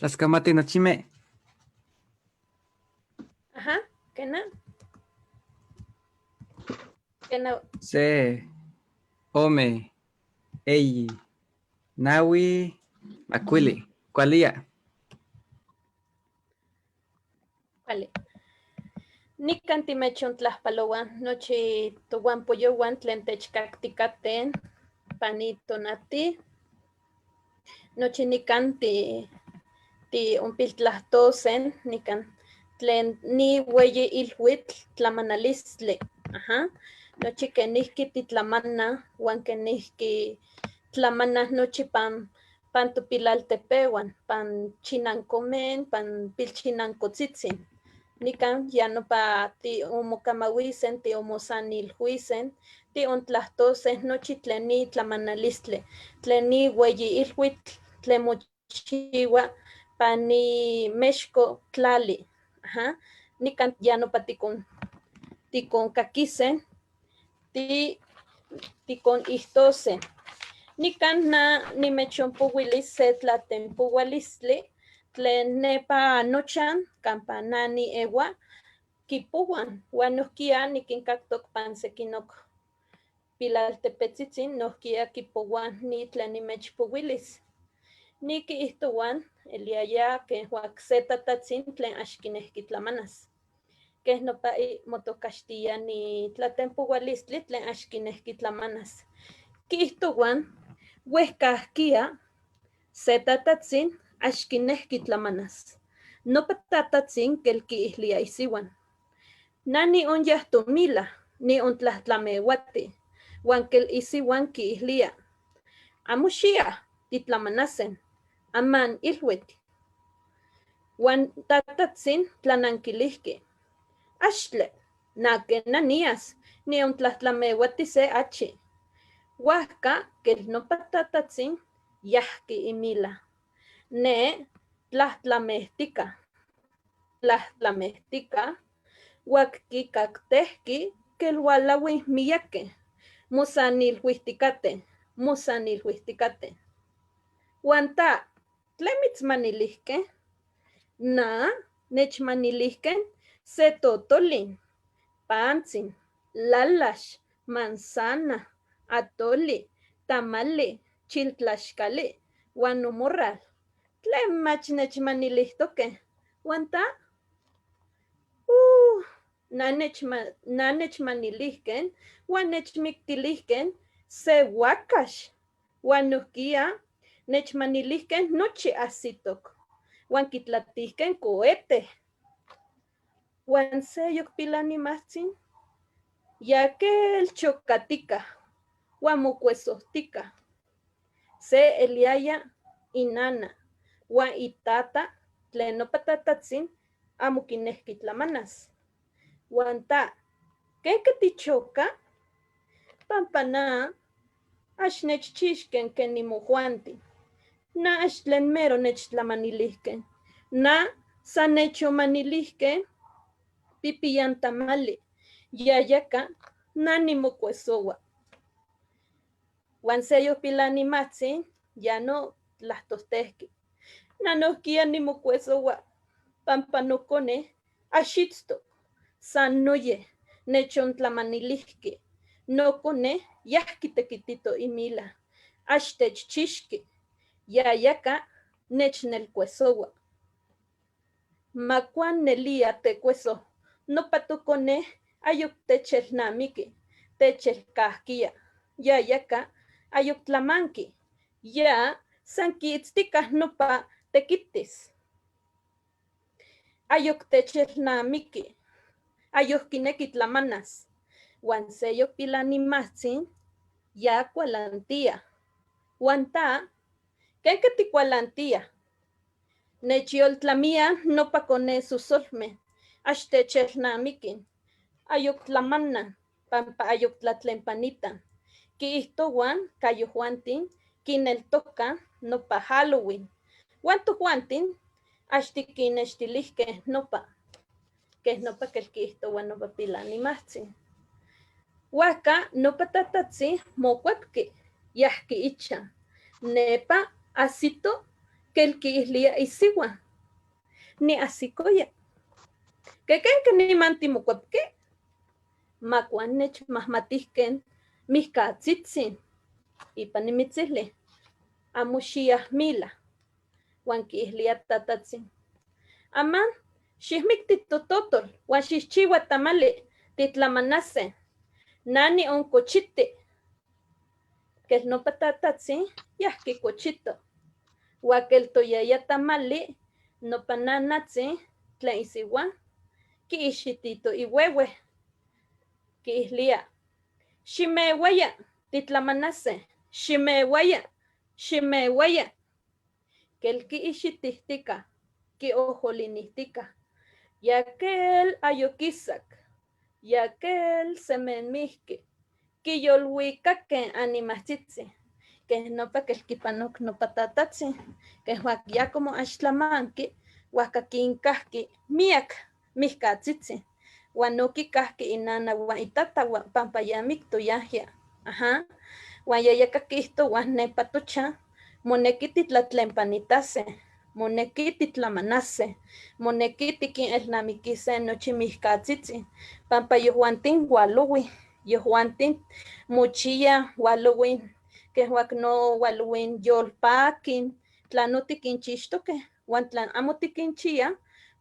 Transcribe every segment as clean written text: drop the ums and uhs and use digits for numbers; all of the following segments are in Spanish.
Tlaxcamati nochime. Ajá, ¿qué no? ¿Qué no? Se, ome, eyi, nawi, macuili, cualía. Vale. Nikan timechon tlaxpalowan, nochi towan poyowan tlen techkakticaten, panitonati, nochi nikan ti ompiltlahtosen, nikan tlen ni weyi ilhuitl tlamanalistli. Ajá. Nochi kenihki titlamana, wan kenihki tlamana nochi pan topilaltepewan, pan chinancomen, pan pilchinancotzitsin. Nikan ya nopa ti omokamawisen, ti omosanilhuisen, ti ontlahtose nochi tlen ni tlamanalistli, tlen ni weyi ilhuitl, tlen mochiwa pani Mexco tlali. Ajá. Nikan ya nopa tikon kakisen, tikon ihtose. Nikan na nimechonpouilis se tlatempoualistli tlen nepa nochan kampa nani ewa kipouan uan nohkia nikinkaktok pan sekinok pilaltepetzitsin nohkia kipouan ni tlen nimechpouilis. Nikihtouan eliaya keh wak se tatatzin tlen axkinehki tlamanas. Keh nopa motokaxtia ni tlatempoualistli tlen axkinehki tlamanas. Kihtouan wehkahkia se tatatzin axkinehki tlamanas. Nopa tatatzin kel kiihlia isiuan. Nani onyah tomila, ni ontlahtlameuati, uan kel isiuan kiihlia. Amo xia titlamanasen, aman ilhuit. Uan tatatzin tlanankilihki. Axtle, nake nanias, ni ontlahtlameuati se achi. Huahka kel nopa tatatzin yahki imila. Ne tlahtlamehtika. Wak kikaktehki kel ualauih miyakeh. Mosanilhuihtikateh. Uan ta, tlen mitzmanilihkeh? Na, nechmanilihkeh se totolin, pantzin, lalax, manzana, atoli, tamali, chiltlaxkali, uan nomorral. Tlen mach nechmanilihtokeh. Uan ta? Na nechmanilihken, uan nechmiktilihken se wakax. Uan nohkia nechmanilihken nochi ahsitok. Uan kitlatihken coheteh. Uan se yokpilanimahtzin, yakel chokatika, uan mokuesohtika. Se eliaya inana, uan itata tlen nopa tatatzin amo kinehki tlamanas. Uan ta, kenke tichoka? Pampa na axnechchixken ken nimojuantin. Na axtlen mero nechtlamanilihken. Na san nechomanilihken pipiyan tamali. Yayaka na nimokuesoua. Uan se yokpilanimahtzin ya no tlahtohtehki. Na nohkia nimokuesoua pampa nokoneh axitztok. San noyeh nechontlamanilihki. Nokoneh yahki tekitito imila. Axtechchixki. Yayaka nechnelkuesoua. Makuan nelia tekuesoh. Nopa tokoneh ayok techelnamiki. Techelkahkia. Yayaka ayok tlamanki. Ya san kiitztikah nopa tekitis. Ayok techelnamiki. Ayok kineki tlamanas. Uan se yokpilanimahtzin ya kualantia. Uan ta, kenke tikualantia. Nechyoltlamia nopa koneh sosolmeh. Axtechelnamikin. Ayok tlamanan, pampa ayok tlatlenpanitan. Kiihtouan kayohuantin kineltokah nopa Halloween. Uan tohuantin axtikinnextilihkeh nopa. Keh nopa kel kiihtoua nopa pilanimahtzin. Huahka nopa tatatzin mokuepki, yahki ichan. Nepa asito kelki islia isiwa. Ni asikoya. Que ni mantimucuapque. Macuanech mahmatisken mihkatzitzin. Ipan nimitzile. Amuxiah mila. Wanki islia tatatzin. Aman, xihmikti tototol, wan xihchiwa tamali, titlamanase. Nani on cochite. Kel no patatatzin, yahki cochito. Wakel toyaya tamali, no pananatzin, tlen isiwan, ki ixitito iwewe. Ki islia. Ximewaya, titlamanase. Ximewaya. Kel ki ixitihtika, ki ojolinihtika. Yakel ayokisak. Yakel semenmihki. Kiyolwikaken animatzitzi. Que no pa que kipanok no patatatzin. Que ya como ashlamanki. Wakakinkahki miak mihkatzitzi. Wanoki kahki inana wan itata wan pampayamik toyahya. Ajá. Wan yayakakihto wan nepatucha. Moneki titlatlenpanitase. Moneki titlamanase. Moneki tikin elnamikise nochi mihkatzitzi. Pampa yohuantin waluwi. Yohuantin muchia waluwin. Que no waluwin yolpakin. Tlanutikin chistoke. Wan tlan amotikin chia.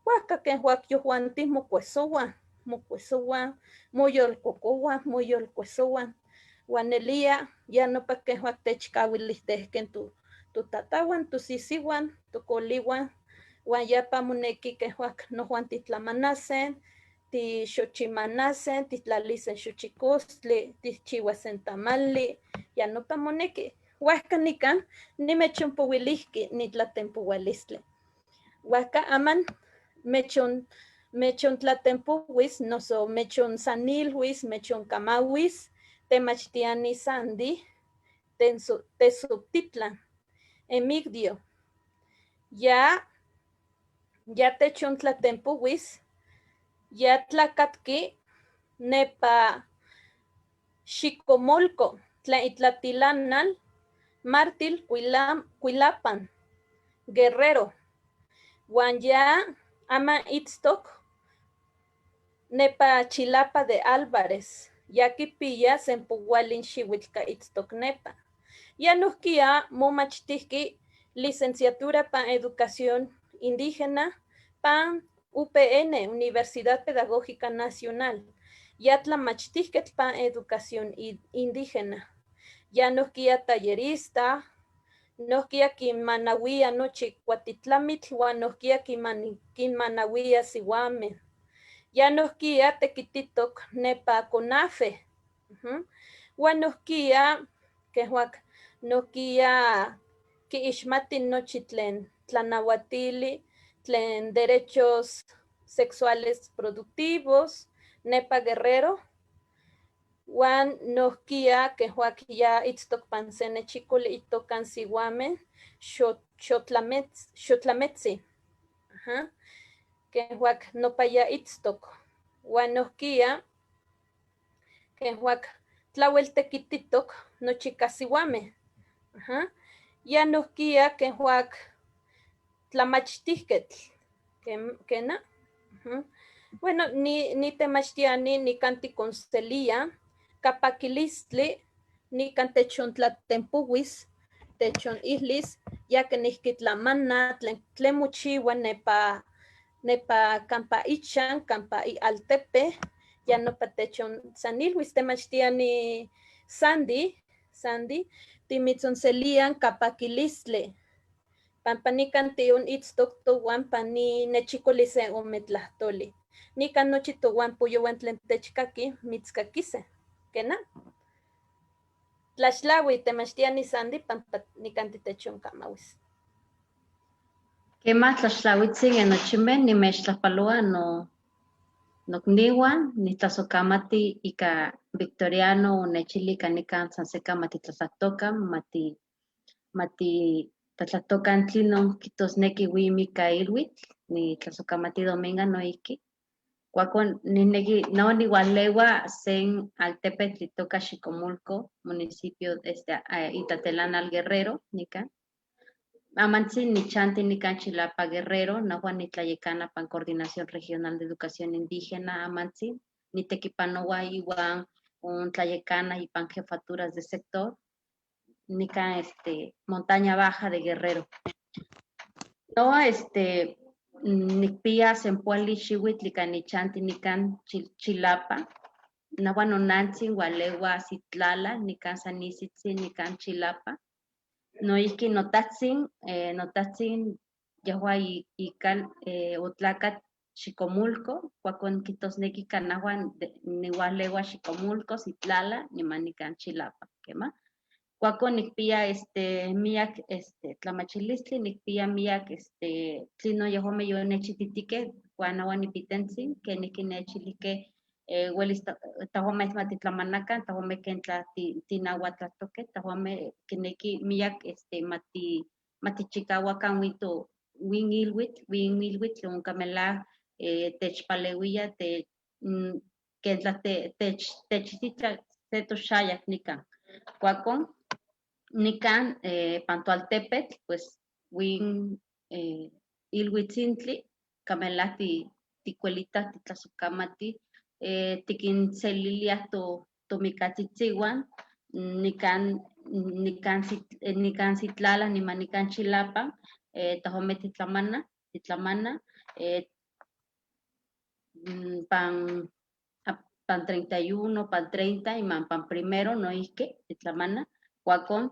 Waka que yohuantin mukuesowan. Mukuesowan. Muyolkuesowan. Wanelia ya no pa que techkawilistehken tu tatawan, tu sisiwan, tu koliwan, wan ya pa moneki que no juan titlamanasen, ti xochimanasen, titlalisen xochicostli, tichiwasen tamali, ya no pa moneki. Huasca nican, ni mechonpowilihki, ni tlatempualistli. Huasca aman, mechon tlatempowis, no so mechon sanilhuis, mechon kamawis, temachtiani sandi, tesubtitlan. Emigdio, ya techon tlatempuwis, ya tlakatki nepa Xicomolco, Tlatlatilanal, Martil, Cuilapan, Guerrero, wan ya ama itztok nepa Chilapa de Álvarez, ya kipilla sempuwalin xihuitlka itztok nepa. Ya nohkia momachtihki licenciatura para educación indígena pan UPN, Universidad Pedagógica Nacional. Ya tlamachtiket pan educación indígena. Ya nohkia tallerista, nohkia kinmanawia nochi kuatitlamitl, wan nohkia kinmanawia siwame. Ya nohkia tekititok nepa CONAFE. Wan nohkia kehuak nohkia kiixmatin nochi tlen tlanawatili, tlen derechos sexuales productivos, nepa Guerrero, wan nohkia kehuak ya itztok pansene chikoli itokan siwame, xotlametzi. Kehuak nopa ya itztok, wan nohkia kehuak tlawel tekititok nochi kasiwame. Ya nohkia kehuak tlamachtisketl. Kena? Bueno, ni temachtiani ni kanti concelia, kapakilistli, ni kantechon tlatempuwis, techon islis, ya que nihkitlamana, tlen mochiwa nepa kampa ichan, kampa altepe, ya no patechon sanilwis temachtiani Sandy, timitzonselian kapakilistli. Pampanikan tiun itztok towan pani nechikolise ometlahtoli. Nikan nochi towan puyowan tlen techkaki mitzkakise. Kena? Tlaxlawi temachtiani Sandy pampa nikan titechon kamawis. Kema tlaxlawitzin enochime nimechtlajpaloa nokniwan nitlasokamati ika Victoriano nechili kanikan san seka matitlatlatokan mati tlatlatokan tlinon kitosneki wimika ilwitl nitlasokamati Dominga noiki. Kuakon nineki no niwalewa sen altepetl itoka Xicomulco, municipio Itatelanal Guerrero nika. Amantzin ni chanti ni canchilapa Guerrero, nahuan ni tlayecana pan Coordinación Regional de Educación Indígena, Amantzin, ni tequipanoa iguan un tlayecana y pan jefaturas de sector, ni can montaña baja de Guerrero. No, ni pia sempuali xihuitl, ni chanti ni can chilapa, nahuan onantzin, gualewa citlala, ni can sanisitzin, ni can chilapa. No iski notatzin yahua ikan utlacat Xicomulco, cuacon quitosnequi canahuan nihualewa Xicomulco, Citlala, nimanican Chilapa, ¿quema? Cuacon nicpia miak tlamachilistli, nicpia miak tlino yahua meyo nechititique, cuanahuan nipitentzin, que niquinechilique huelis tahuame matitlamanacan, tahuame quentla tinahuatlatoque, tahuame quenequi miak matichicahuacan wito win ilwit, loncamela techpaleuia, quentla techititla setoxayac nican. Cuacon, nican Pantoaltepetl, pues win ilhuitzintli, camela ticuelita titlasocamati, tiquinselilia tomicatitzihuan, nican citlala, nican chilapa, tahome titlamana, pan 31, pan 30, y pan primero, no isque, titlamana, cuacon,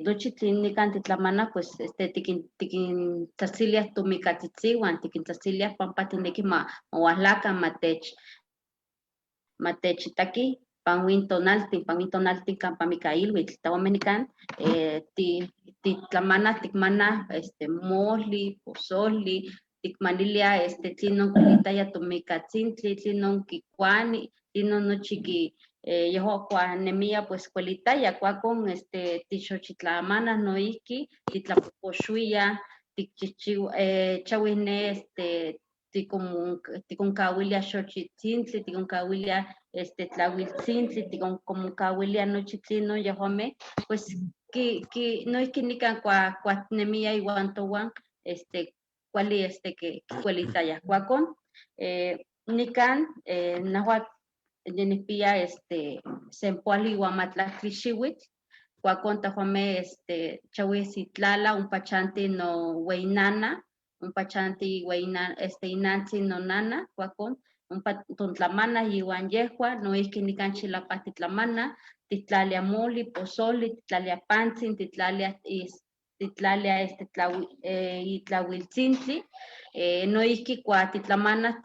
dochitlin nican titlamana, pues tiquin tzatzilias tomicatitzihuan, tiquin tzatzilias pampa tinequi mahuahlaca matechitaki, panwin tonaltin campa micailhuitl, tawamenican, titlamana, ticmana, moli, pozoli, ticmanilia, tlinon quilitaya tomicatzintli, tlinon quicuani, tlinon nochi yeho cuanemia, pues cuelitaya, cuacon, tixochitlamana noihki, titlapoxuia, chawine, ticoncahuilia xochitzintli, ticoncahuilia tlahuiltzintli, ticoncahuilia nochi tlino yahome, pues no es que nican cuatnemia iguan towan, cuali que cuelitaya cuacon, nican nahuat yenipia sempuali guamatlactli xihuitl, cuacon tahuame chahuisitlala, un pachanti no hueinana, un pachanti inantzin no nana, cuacon, un tontlamana iwan yehua, no isque nican chilapa titlamana, titlalia moli, pozoli, titlalia pantzin, titlalia itlahuiltzintli, no isque cua titlamana,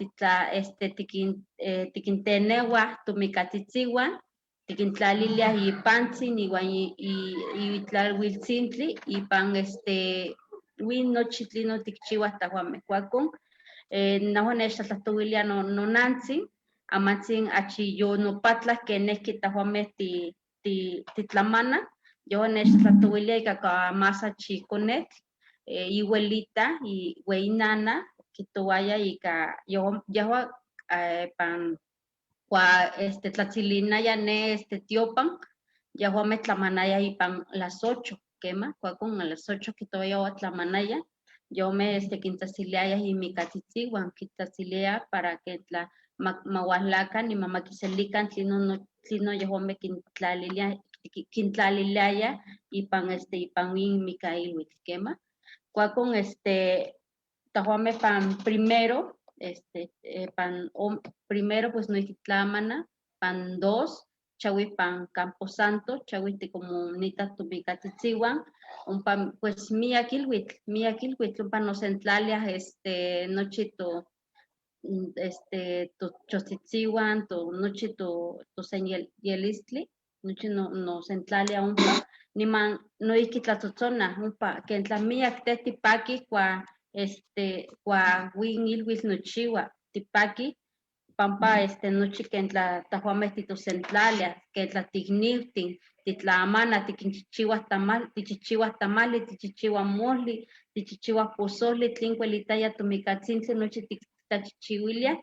tiquintenewa tomicatitzihuan, tiquintlalilia y pantzin iwan itlahuiltzintli, y pan win nochi tlino tikchiuas tahuame cuacon, nahuan nechtlahtowilia nonantzin, amantzin achi yo nopatlah kenehki tahuame titlamana, yo nechtlahtowilia ika más achi conetl, ihuelita, ihueinana, quitowaya ika yahua pan tlatzilinaya ne tiopan, yahuame tlamanaya ipan las 8, quema, cuacon a las 8 quitoya tlamanaya, yo me quintzasiliaya y mi catzitzihuan, quintzasilia para que mahuahlacan y mamaquiselican, tlino yahuame quintlaliliaya ipan win micailhuitl, quema, cuacon tahuame pan primero, primero pues no tlamana, pan 2, chahui pan Camposanto, chahui comunidad tubicatitzihuan, un pan pues miakilhuitl, un pan nocentlalias, nochito, chostitzihuan, nochito señelistli, nochi no centlalia un pan, niman no iquitlatzotzona, un pan, que en tlamiak tipaki cua win ilhuitl nochiua, tipaki, pampa nochi que en tahuame titocentlalia, que tigniutin, titlamana, tiquinchichihuas tamali, tichichihuas moli, tichichihuas pozoli, tlincuelitaya tomicatzintli, nochi titachichihuilia,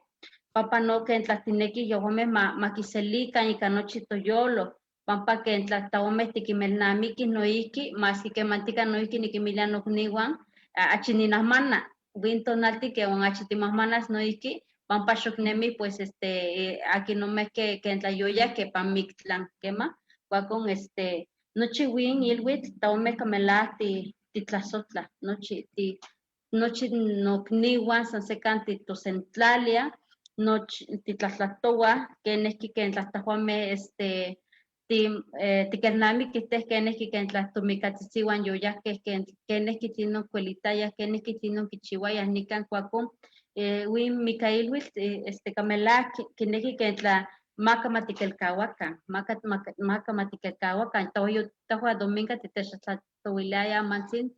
papa no que en tlatinequi yohome maquiselican ica nochi toyolo, pampa que tlatawame tikimelnamiki noiki, más que mantica noiki nikimilia nokniwan, achininamana, wintonalti que un achitimasmanas noiki, pampa shoknemi, pues aquí no me que tlayoya que pamictlan quema, con nochi win ilwit, taume kamela titlasotla, nochi nokniwan san sekanti tosentlalia, nochi titlatlatowa, keneski kentlastajuame tikelnami keneski kentlastomikatzitziwan yoya keneski tinon kuelitaya, keneski tinon kichiwaya nikan kuakon win mikailwil kamela kineki kentla maka matikelkahuacan, maka matikelkahuacan, tahua dominga titextlatowiliaya mantzin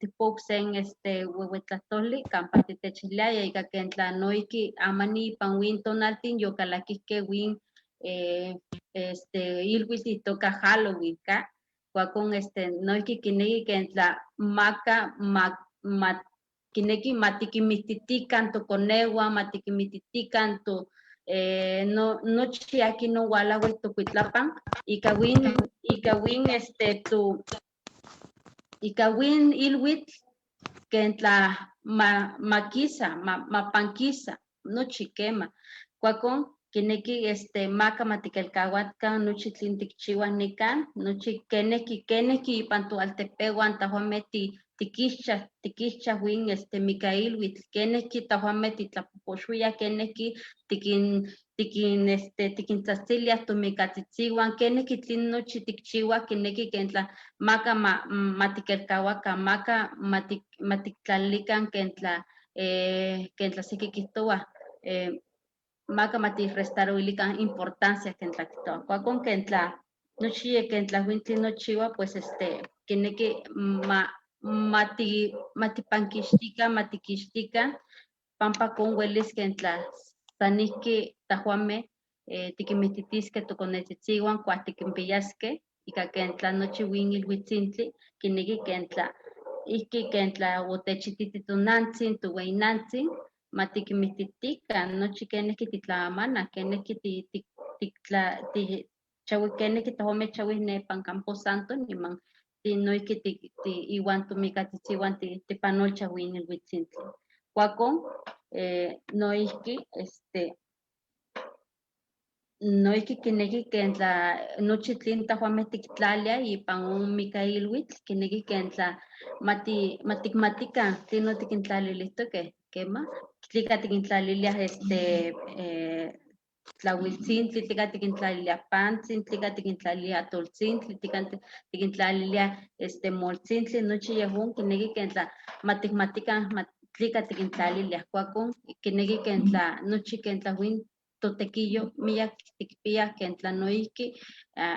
tipoksen huehuetlatoli campa titechiliaya ika kentla noiki amani pan win tonaltin yokalakihke win ilwis itoka Halloween ka kuakon noiki kineki kentla maka kineki matikimistitikan tokonehuan, matikimistitikan to nochi aquí no walahui tokuitlapan ika win ilwit kentla makisa mapankisa nochi kema kuakon kineki maka matikelkahuatkan nochi tlin tikchiuas nikan nochi keneki ipan toaltepehuan tahuame tikixcha win mikailwitl keneki tahuame titlapopoxuia keneki tikintzatzilias tomikatzitziwan keneki tlin nochi tikchiua kineki kentla maka matikelkahuakan maka matiktlalikan kentla seki kihtowa maka matirestaroilikan importancia kentla kihtowa kuakon kentla nochi kentla wintli nochiwa pues kineki matipankixtikan matikixtikan pampa kon welis kentla sanihki tahuame tikimititisque tokonetzitziwan kuak tikimpiyaske ika kentla nochi win ilhuitzintli kineki kentla ihki kentla otechititi tonantzin toweinantzin matikimistitikan nochi keneki titlamana keneki keneki tahuame chawis nepan campo santo niman noiki iwan tomikatzitziwan tipanolcha win ilhuitzintli kuakon noihki noihki kineki kentla nochi tlin tahuame tiktlalia ipan un mikailhuitl kineki kentla matikmatikan tlinon tikintlalilihtoke kema tlika tikintlaliliah tlahuiltzintli tlika tikintlaliliah pantzin tlika tikintlaliliah atoltzintli tlika tikintlaliliah moltzintli nochi yehon kineki kentla matikmatikan tlika tikintlaliliah kuakon kineki kentla nochi kentla win totekiyo miak tikpiah kentla noihki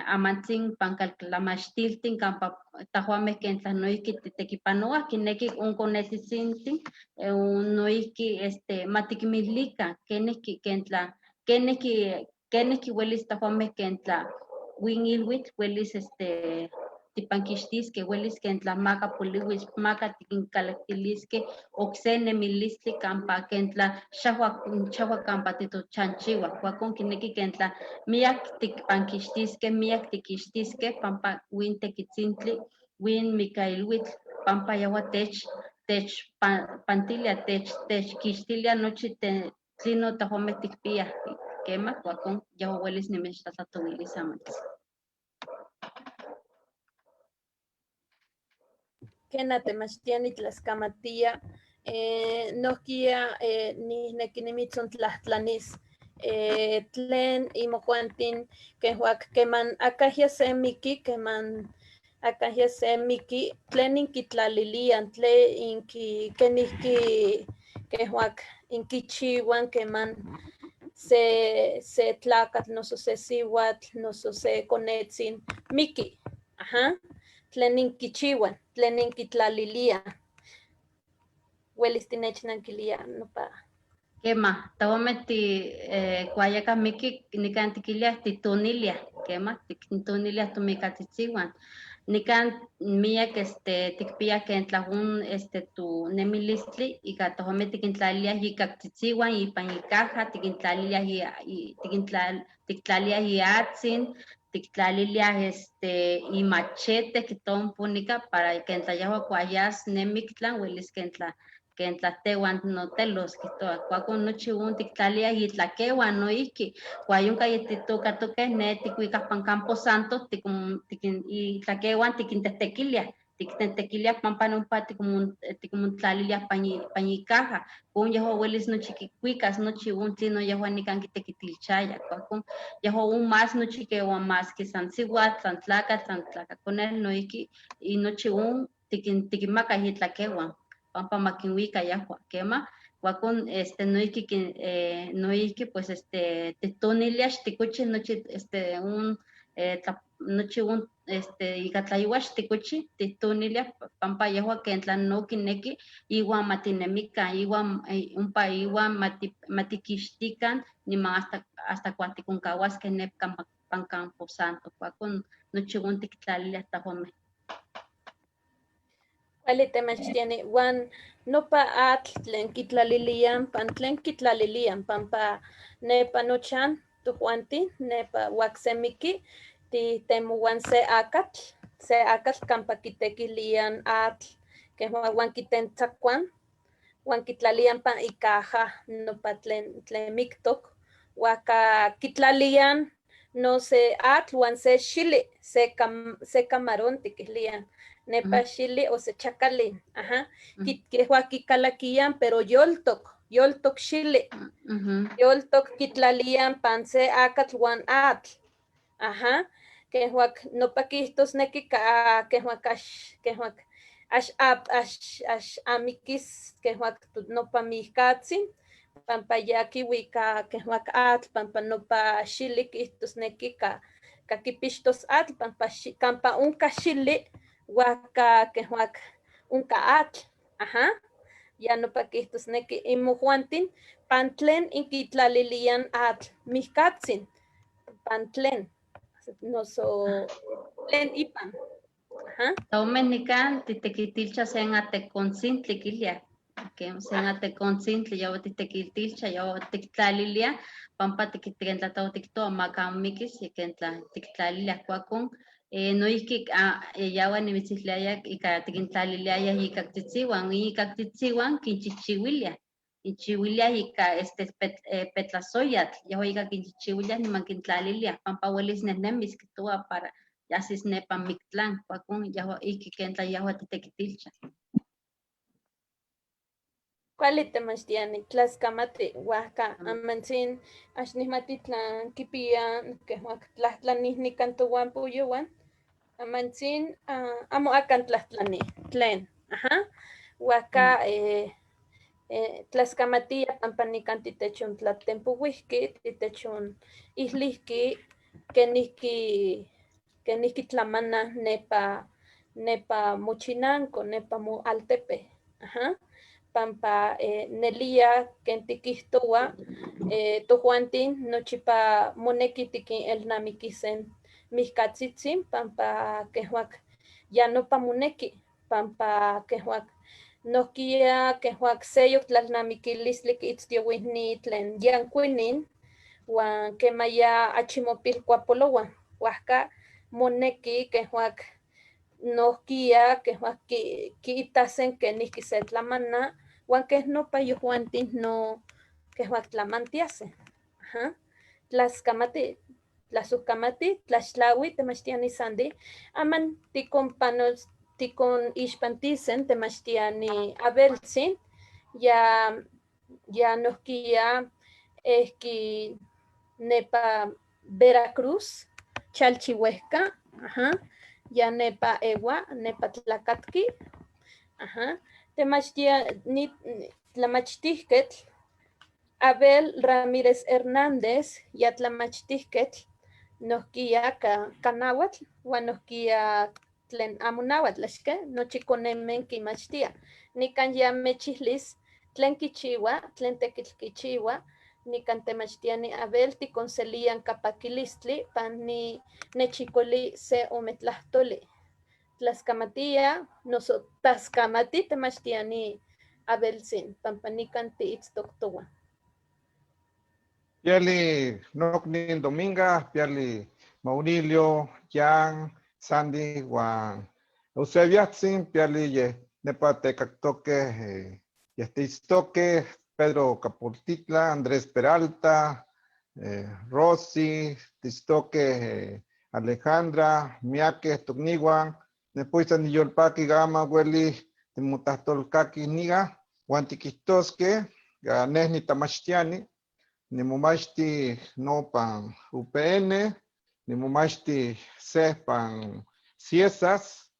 amantzin pankaltlamachtiltin campa tahuame kentla noihki titekipanoah kineki onkonetzitzintli noihki matikimilikan keneki kentla keneki welis tahuame kentla win ilhuitl welis tipankixtisque welis kentla maka poliwis maka tikinkalaktilisque okse nemilistli campa kentla xahua campa titochanchiua kuakon kineki kentla miak tikpankixtisque miak tikixtisque pampa win tekitzintli win mikailhuitl pampa yaua pantilia techkixtilia nochi tlinon tahuame tikpiah kema kuakon yaua welis nimechtlatlatowilis amantzin. Kena temachtia nitlaskamatia nohkia nihneki nimitzontlajtlanis tlen imokuantin kehuak keman akahya se miki keman akahya se miki tlen inkitlalilian tlen kenihki kehuak inkichiuan keman se tlakatl noso se siuatl noso se konetzin miki tlen inkichiuan tlen inkitlalilian welis tinechnankilia nopa Kema, tahuame kuayaka miki nikan tikiliah titoniliah kema titoniliah tomikatzitziwan nikan miak tikpiah kentla un tu nemilistli ika tahuame tikintlaliliah ikatzitziwan ipan ikaja tikintlaliliah tiktlaliah iatzin tictlalilia y machete que ton punica para que entla yahua cuayas nemictlan huelis que entla tehuan no telos que toa cuaco nochi un tictalia y tlaquehuan no iki cuayunca y toca ne ticuicas pan Campo Santo y tlaquehuan tiquintequilia tequilia pampa no pati como un tlalilia pañicaja un yaho huelis no chiquicuicas no chiun tino yaho ni can quitequitilchaya cuaco yaho un más no chique o más que san siwat san tlaca con él no iki y no chiun tiquimaca y tlaquehuan pampa maquinhuica yaho quema cuacon no iki pues titonilias ticuchi nochi un nochi un icatlayuax ticuchi titonilia pampa yahua que entlan no kineki iwa matinemica iwa umpa iwa matiquixtican ni hasta cuaticoncahuas que nepcan pan Campo Santo cuacon nochi un tictlalilia hasta home. Cuali tiene wan nopa atl tlen kitlalilian pampa nepa nochan tujuanti nepa waksemiki temuan se akatl kampa kitequilian atl que wan kitentzakuan wan kitlalian pan ikaja nopa tlen miktok waka kitlalian no se atl wan se xili se camarón tiquilian nepa xili o se chacalin kihua kikalakian pero yoltok xili yoltok kitlalian pan se akatl wan atl kehuak nopa kihtosneki kehuak ax amikis kehuak nopa mihkatzin pampa ya kiuika kehuak atl pampa nopa xili kihtosneki ka kipixtos atl pampa kampa onka xili waka kehuak onka atl ya nopa kihtosneki inmojuantin pan tlen inkitlalilian atl mihkatzin pan tlen noso tlen ipan Taumenican titequitilcha sen ateconcintli quilia que sen ateconcintli ya titequitilcha ya tictlalilia pampa tiquitentlatao tictoa macamikis y que tictlalilia cuacon no iki yawa nimitzitliaya ika tiquintlalilia ika tzitzihuan quinchichihuilia inchihuilia ika petlasoyatl yawa ika quinchichihuilia niman quintlalilia pampa huelis nenemis quitoa para yasis nepa mictlán cuacon yawa iki kentla yawa titequitilcha. Cuali temachtiani tlaskamati huaca amantzin axnihmatitlan kipia kehuak tlahtlanihnikan towan puyuan amantzin amo akan tlahtlani tlen huaca tlaskamatia pampa nikan titechon tlatempuhuihki titechon ihlihki kenihki tlamana nepa mochinanco nepa moaltepe pampa nelia ken tikihtoua tojuantin nochipa moneki tikinelnamikisen mihkatzitzin pampa kehuak ya nopa moneki pampa kehuak nohkia kehuak seyok tlalnamikilistli kiitztiouihni tlen yankuinin huan kemaya achi mopilkuapoloua huajka moneki kehuak nohkia kehuak kiitasen kenihki se tlamana huan keh nopa yohuantin no kehuak tlamantiase tlaskamati tlasohkamati tlaxtlaui temachtiani Sandy aman tikon ixpantisen temachtiani abeltzin ya nohkia nepa Veracruz chalchihuehka ya nepa ewa nepa tlakatki tlamachtihketl Abel Ramírez Hernández ya tlamachtihketl nohkia kanahuatl huan nohkia tlen amo nahuatl axke nochi konemen kimachtia nikan ya mechihlis tlen kichiua tlen tekitl kichiua nikan temachtiani Abel tikonselian kapakilistli pan nechikoli se ometlahtoli tlaskamatia noso taskamati temachtiani Abeltzin pampa nikan tiitztoktoua. Piali Noknin Dominga, Piali Maurilio, Jan, Sandy, Juan, Eusebia, Sin, Pialille, Nepatecactoque, Yestistoque, Pedro Capurtitla, Andrés Peralta, Rossi, Tistoque, Alejandra, Miaque, Tugniwan, Nepuisa Niyolpaki, Gama, Hueli, Timutastolkaki, Niga, Huantiquistoske, Nesni Tamashtiani, Nimumashti no pan UPN, Nimumashti se pan Ciesas,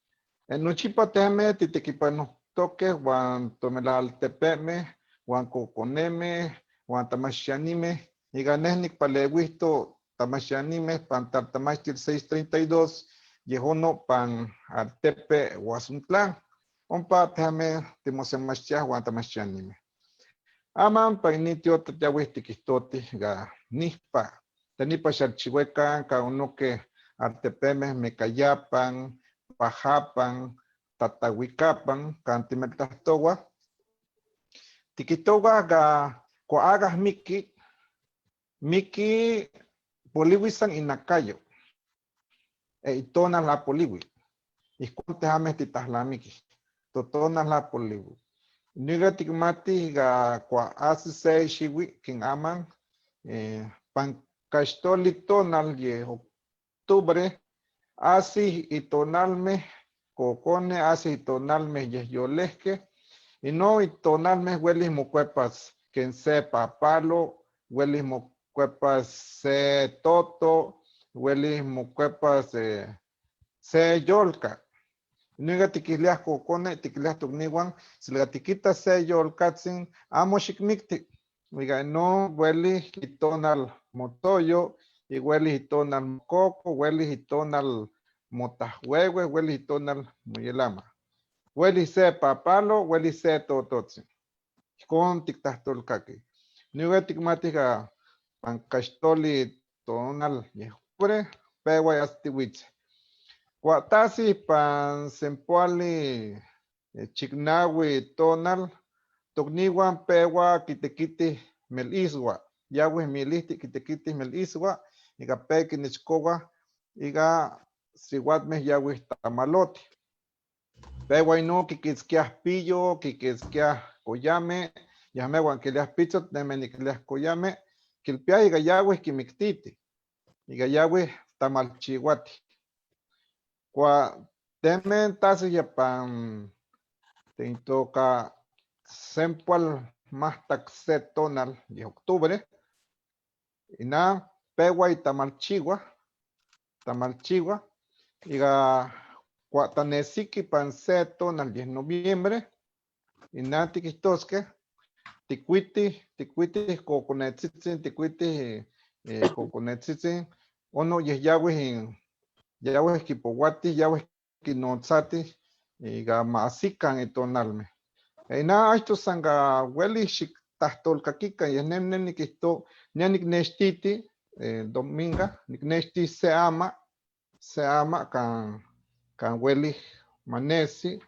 en Nuchipa teme, Titiquipano toque, Juan Tomelal Tepeme, Juan Coconeme, Juan Tamashianime, y Ganesnik Palewisto Tamashianime, pan Tartamashtil 632, Yehono pan Artepe, Huasuntlan, Ompa teme, Timosemashia, Juan Tamashianime. Aman painitio tatiawesti kistoti ga nispa. Tanipa xarchihuecan ka uno que artepemes mecayapan, pajapan, tatahuicapan, cantimeltastowa. Tikitowa ga coagas miki poliwisan inakayo. E itona la poliwi. Isconte james titahla miki. Totona la poliwi. Niga tikmati ga kwa asise shiwi king aman pankastoli tonal ye octubre asi itonalme kokone asi itonalme ye yoleske y no itonalme huelis mocuepas quien sepa palo huelis mocuepas se toto huelis mocuepas se yolka. Niga tikilias kokone, tikilias tugniwan, silgatikita se yolkatsin, amo shikmikti. Niga no hueli hitonal motoyo, y hueli hitonal mococo, hueli hitonal motahuehue, hueli hitonal muyelama. Hueli se papalo, hueli se tototsin. Con tiktastolkaki. Niga tikmatiga pankastoli tonal yehpure, pewayas Cuatasi pan sempoali chignawi tonal togniwan pewa kitekiti meliswa yawi milihti kitekiti meliswa iga peki nichkowa iga siwatme yawi tamaloti pewa ino kikitskia pillo kikitskia koyame yahmewan kilias pizzot neme kilias koyame kilpia iga yawi kimiktiti iga yawi tamalchiwati Kwa temen tasi yapan tintoka sempual mastak se tonal de octubre ina pewa y tamalchiwa iga cuatanesiki pan se tonal 10 noviembre ina tikistoske tikwiti kokonetsitzin tikwiti kokonetsitzin ono yehyawi Yahweh kipowati, Yahweh kinotzati, iga maasikan itonalme. Na esto sanga weli shik tahtolkakika, yenem nikisto, nianik nestiti, dominga, niknesti se ama kan weli manesi,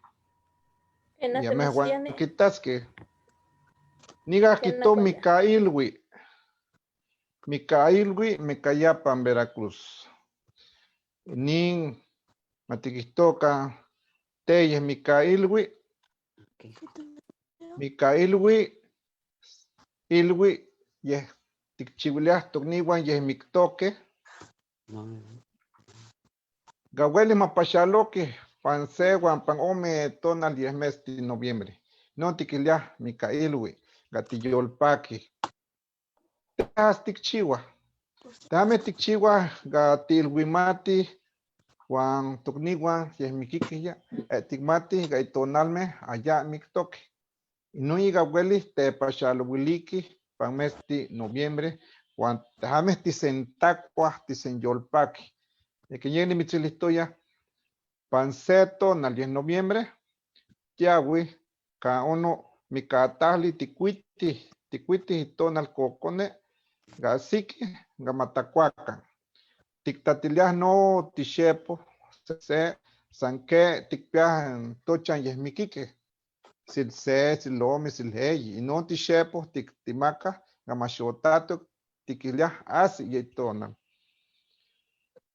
yamehuan kitaske. Niga kito Mikailwi, Mikayapan, Veracruz. Nin matiquistoca teyes Mikailwi ilwi yeh tikchiwilias tokniwan yeh miktoque gaweli mapachaloque pan sewan pan ome tonal 10 mes de noviembre no tikilias Mikailwi gatiyolpaki tejas tikchiwa Tame tikchiwa gatilwimati Juan Tocniwan, Yesmiquiquilla, Tigmati, Gaitonalme, allá Mictoque. Y no llega hueli, te pachalwiliki, pan mes de noviembre, Juan Tajames Tisentacua, Tisenyolpaki. Y que llegue mitzilistoya, panceto, en el 10 de noviembre, Tiawi, ka uno, Micatali, Tiquiti, Tonal Cocone, Gasiki, Gamatacuaca. Tiktatilia no tishepo se sanke tikpian tochan yesmiquique sil se sil lomi sil hey y no tishepo tiktimaka gamashotato tikilia asi yetona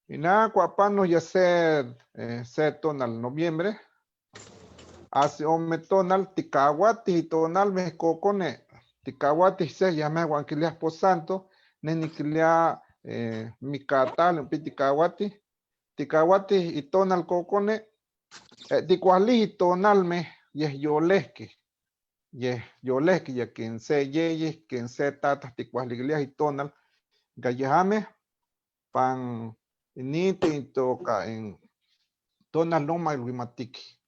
Y nada, cuapano ya se tonal noviembre. Hace ome tonal ticawati y tonal me cocone. Ticawati se llama guanquilias por santo. Neniquilia mi catal, un piticawati. Ticawati y tonal cocone. Ticuali y tonal me y es yoleski. Y yoleski ya quien se yeye, quien se tatas ticualiglias y tonal. Gallejame pan ni te toca en tonal loma y wimatiki.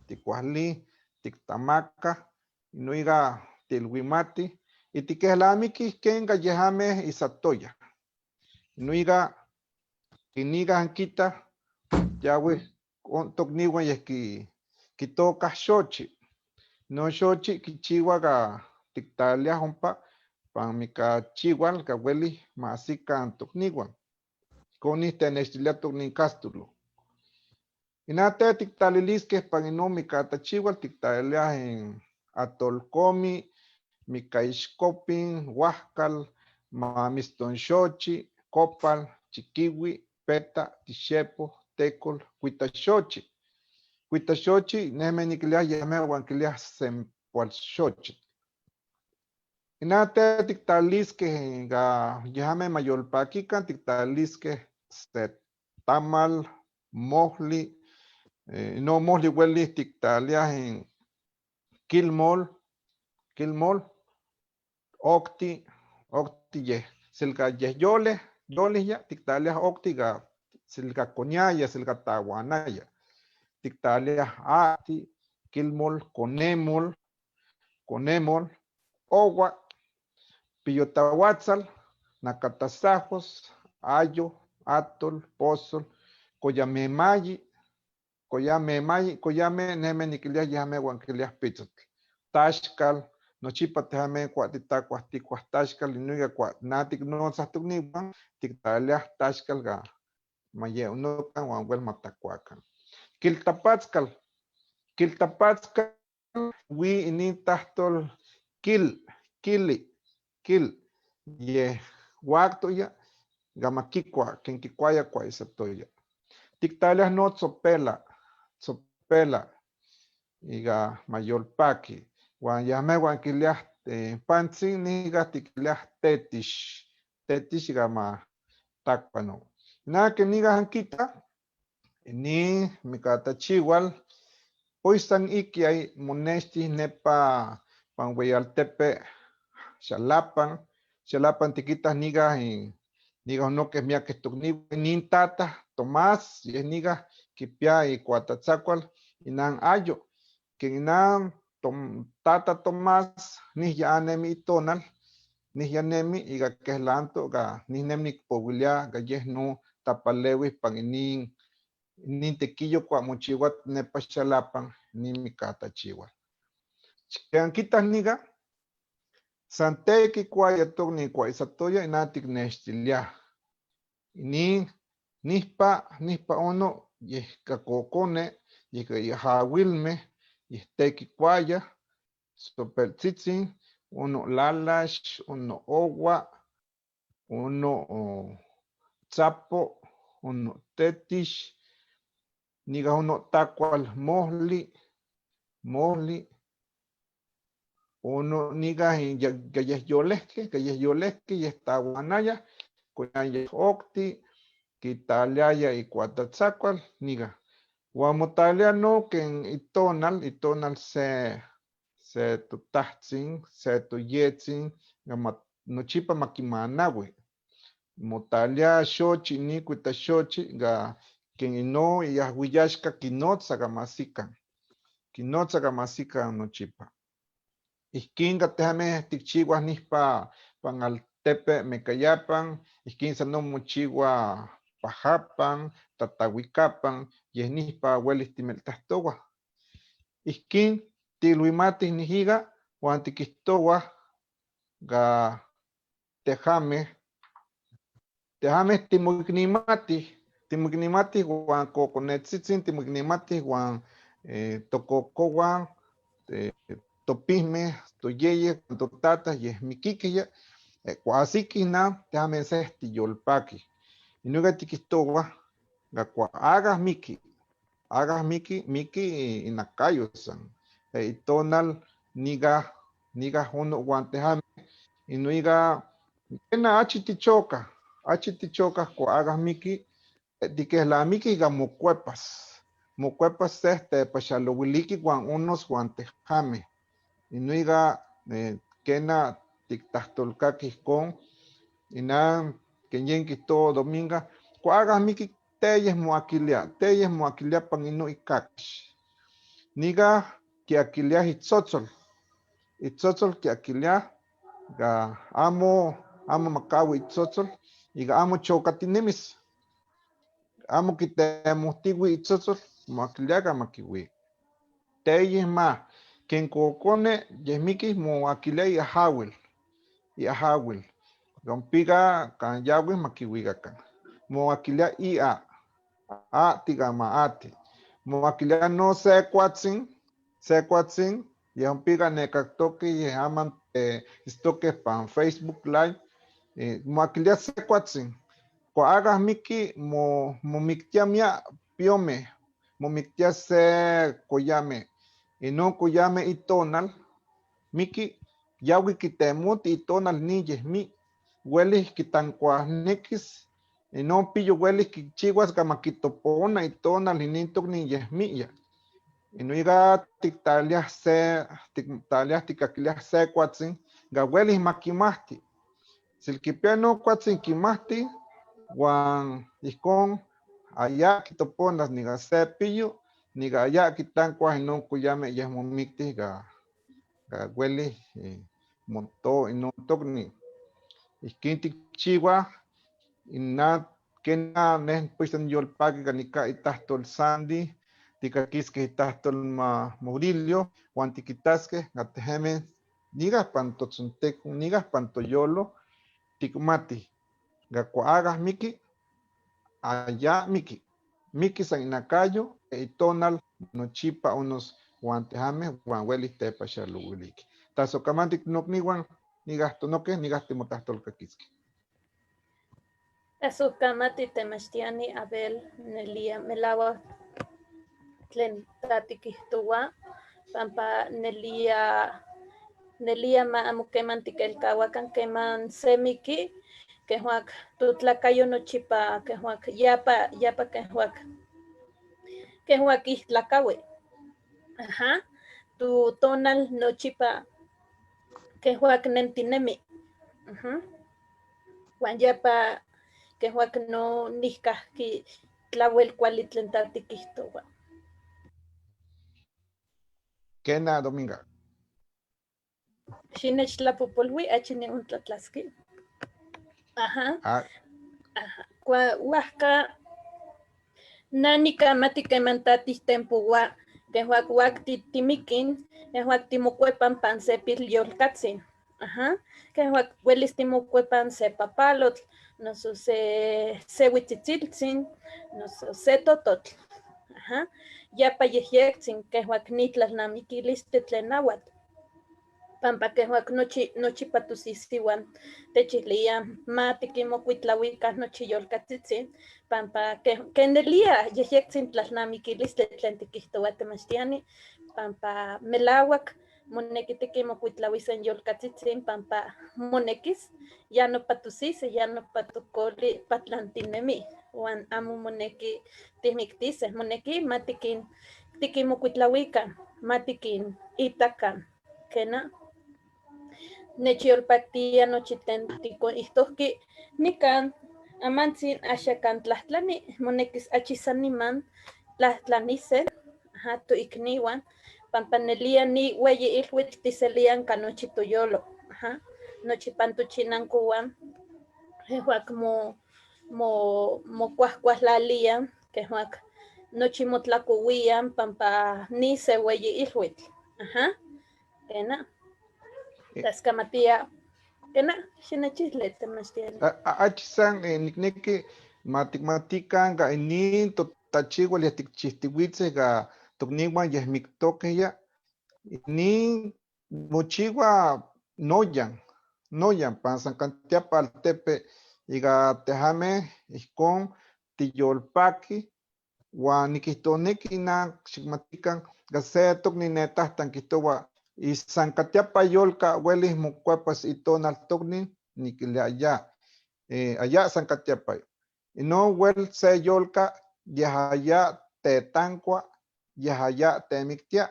Ticuali, tictamaca, inuiga tilwimati, y tiquelamiki ken gallejame y satoya. Inuiga kiniga anquita, yawe tocniwa y que toca xochi. No xochi kichiwaga tictalia hompa, pan mica chihual, kaweli, masika tocniwan. Koni tenestilia tocnicastulo. Inate tictalilisque paginómica tachihual tictalia en Atolcomi, Micaixcopin, Huascal, Mamistonxochi, Copal, Chiquiwi, Peta, Tixepo, Tecol, Cuitaxochi. Cuitaxochi, Nemeniquilia, Yamehuanquilia, Sempualxochi. Inate tictalisque ga Yame Mayolpaquica, tictalisque Tamal, Mohli, no mosli hueli tictalia en Kilmol, Octi ye, silga ye yole ya, tictalia Octi ga, silga coñaya, silga taguanaya, tictalia Ati, Kilmol, Conemol, Ogua, Pillotahuatzal, Nacatasajos, Ayo, Atol, Pozol, Coyamemayi, Koyame neme niquilia yame guanquilia pitzot. Tashkal, nochipa tehame cuatita cuasticuas tashkal, inuiga cuat natic no sastugniwan, tictalia tashkal ga maye unocan guanguel matacuacan. Kiltapatzkal, wi ini tahtol kil, ye guactoya, gamakikua, kenkikwaya kwa isatoya. Tictalia no tsopela, iga mayolpaki, guanyame guanquilias pantzin niga ticlias tetish gama takpano. Na que niga hanquita, ni mikatachiwal, poisan iki ay monesti nepa pangueyaltepe, xalapan tiquitas niga no que mia que nin tata Tomás y niga kipia y cuatatzacual inan ayo que inan tata Tomás ni ya anemi tonal ni ya nemi iga queslanto ga ni nemi pogulia ga no tapalewi panginin nin tequillo cuamuchihuat nepa xalapan ni mi catachihuat chianquitas niga santeki cuayatok ni cuaisatoya inatic nextilia ni nispa uno yehcacocone yehawilme yehteki cuaya sopeltzitzin uno lalash uno ogua uno tzapo uno tetish niga uno tacual mohli uno niga gayesyoleske yestaguanaya cuya octi quitaliaya y cuatatzacual niga guamotalia no que en itonal se tutahtzin se tuyetzin nochipa makimanawi motalia xochi ni cuita xochi ga que no y ahuillashka kinotza gamasica nochipa iskinga tehame tikchihuas nispa panaltepe mecayapan iskin no mochihua pajapan tatahuicapan yehnispa huelis timeltahtowa iskin tiluimatis nihiga huan tiquistowa ga tehame timugnimatih huan coconetzitzin timugnimatih huan tococohuan topihmeh toyeye totatah yehmiquiquia cuasiquih na tehame seh tiyolpaki inuga tiquistowa Gakwa agas miki. Agas miki inakayo san. Itonal niga hono guantejame. Inuiga ena achitichoka ko agas miki. Dike la miki ga mocuepas. Mocuepas pachalowiliki guan unos guantejame. Inuiga kena tiktahtolkaki con inan kenyen kito dominga ko agas miki teyes moakilia pan inu ikakash. Niga kiakilia itzotzol kiakilia ga amo makawi itzotzol iga amo chokatinemis. Amo kitemohtiwi itzotzol moakilia ga makiwi. Teyes ma ken kokone yesmiki moakilia iahawil. Gompiga kan yawi makiwiga kan. Moakilia ia. Tiga maati. Moakilia no sequatzin. Yompiga nekaktoki yehaman istoke pan Facebook Live. Moakilia sequatzin. Ko agas miki momiktia mia piome. Momiktia se koyame. No koyame itonal. Miki yawi kitemut itonal ni yesmi. Huelis kitancuasnequis, y no pillo huelis kichihuas gamakitopona y tona linintok ni yesmilla. Y no iga tiktalias tikakilias se cuatzin, ga huelis makimasti. Silkipiano cuatzin kimasti, guan iskon allá kitoponas ni ga se pillo, ni ga allá kitancuas y no kuyame yesmomikti ga huelis monto y no tokni. Iskintik chiwa ina kena nen puistan yolpaki kanika itahtol sandi tikakiske itahtol Murillo wan tikitaske gateheme nigas pantotsuntek nigas pantoyolo tikmati gakuagas miki allá miki san inakayo itonal nochipa unos guantejame wan welis tepa xaluwiliki tasokamantik nokniwan nigas tonoke nigas timotahtolkakiske. Azukamati temachtiani Abel Nelia Melawa tlen tatikihtowa pampa Nelia ma amo keman tikelkawakan keman semiki kehuak tutlakayo nochipa kehuak yapa kehuak ihtlakawe. Ajá, tu tonal nochipa kehuak nentinemi. Wan yapa kehuak no nihkahki tlawel kuali tlen tatikihtowa. Kena Dominga. Xinechtlapopolui achi niuntlatlaski. Ajá. Ajá. Huajka nani kamati keman tatihtempowa kehuak wakti timikin kehuak timokuepan pan sepil yolkatzin. Ajá. Kehuak welis timokuepan se papalotl, noso se huitzitziltzin, noso se tototl. Ajá. Yapa yehyektzin kehuak nitlalnamikilistli tlen nauatl. Pampa kehuak nochipa tosisiuan techihlia ma tikimokuitlauikah nochi yolkatzitzin, pampa kenelia yehyektzin tlalnamikilistli tlen tikihtoua temachtiani, pampa melauak moneki tikimokuitlaui sen yolkatzitzin pampa monekis ya nopa tosisi, ya nopa tokoli patlantinemi, uan amo moneki tihmiktiseh, moneki ma tikimokuitlauikan, ma tikinitakan, kena. Nechyolpaktia nochi tlen tikonihtohki nikan amantzin axakan tlahtlani, monekis achi san niman tlahtlaniseh toikniuan, pampa nelia ni ueyi ilhuitl tiselian ka nochi toyolo. Ajá. Nochi pan tochinankouan kehuak mokuahkuahlalian, kehuak nochi motlakouian pampa ni se ueyi ilhuitl. Ajá. Kena. Tascamatia, kena, xinechile temachtiani. Achisan nikneki matikmatikan ga inin totachiwal yatikchihtiwitze ga tokniwan yehmiktoke ya inin mochiwa noyan pan San Cantiapa Altepe iga tehame ihkon tiyolpaki, wan nikihtonik ina xikmatikan gasetok ninetahtan kihtowa isan katiapa yolka welis mokuepas itonal toknin nikilia aya san katiapa. Ino wel se yolka yahaya tetankwa yahaya temiktia.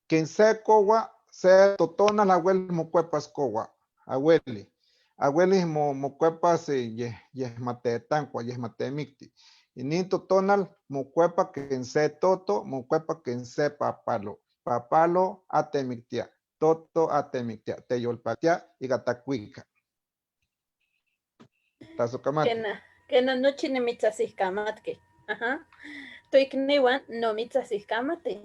Quien se kowa se totona la wel mokuepas kowa aweli. Aweli mokuepas yeh matetankwa yeh matemikti. Inin totonal mokuepa quien se toto mokuepa quien se papalo. Papalo atemiktia. Toto atemiktia. Teyolpatia igatakuika. Tazokamati. Kena nochi nimitzasihkamatki. Ajá. Toikniwan no mitzasihkamati.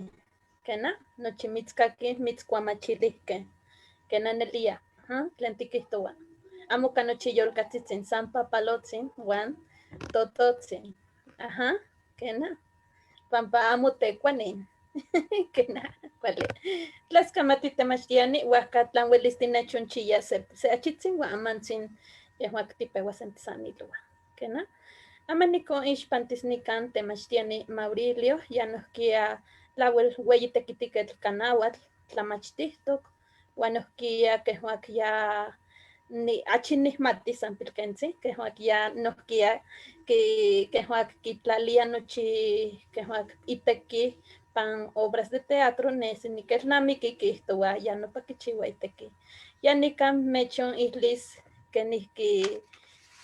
Kena nochi mitzkaki mitzkuamachilihke. Kena nelia. Ajá. Tlen tikihtowa. Amo kanochi yolkatzitzin san papalotzin wan tototzin. Ajá. Kena. Pampa amo tekuanin. Kena. Kuali. Tlaskamati temachtiani huajkatlan welis tinechonchilla se achitzin wan amantzin yehuak tipewa sentisanilua. Kena. Amaniko ixpantisnikan temachtiani Maurilio yanohkia lawel weyi tekitiketl kanawatl tlamachtistok wanohkia kehuak ya ni achinihmati san pilkensi kehuak ya nohkia kehuak kitlalia nochi kehuak iteki pan obras de teatro nesi nikelnamiki kihtowa ya nopa kichiwa iteki yanikan mechon ihlis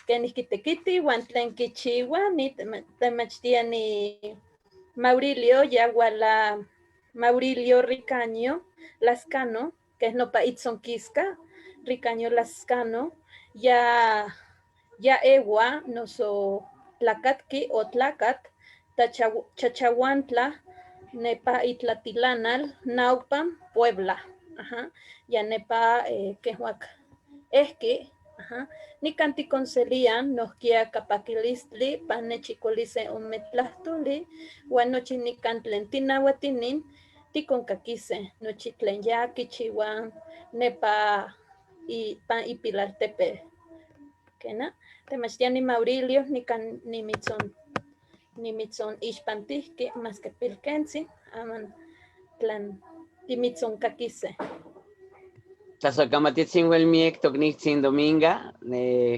kenihki tekiti wan tlen kichiwa ni temachtiani Maurilio ya wala Maurilio Ricaño Lascano que es nopa itzonkiska Ricaño Lascano ya ewa noso tlakatki o tlakat Chachahuantla nepa itlatilanal Naupan Puebla. Ajá. Ya nepa kehuak eski. Ajá. Nikan tikonselian nohkia kapakilistli panechikolise umetlahtoli wan nochi nikan tlen tinauatinin tikonkakise nochi tlen ya kichiwan nepa pan Ipilaltepe. Kena temachtiani Maurilio nikan nimitzon ixpantihki mas que pilkensi aman tlen timitzon-kakise. Tlasokamatitzin wel miek toknitzin Dominga,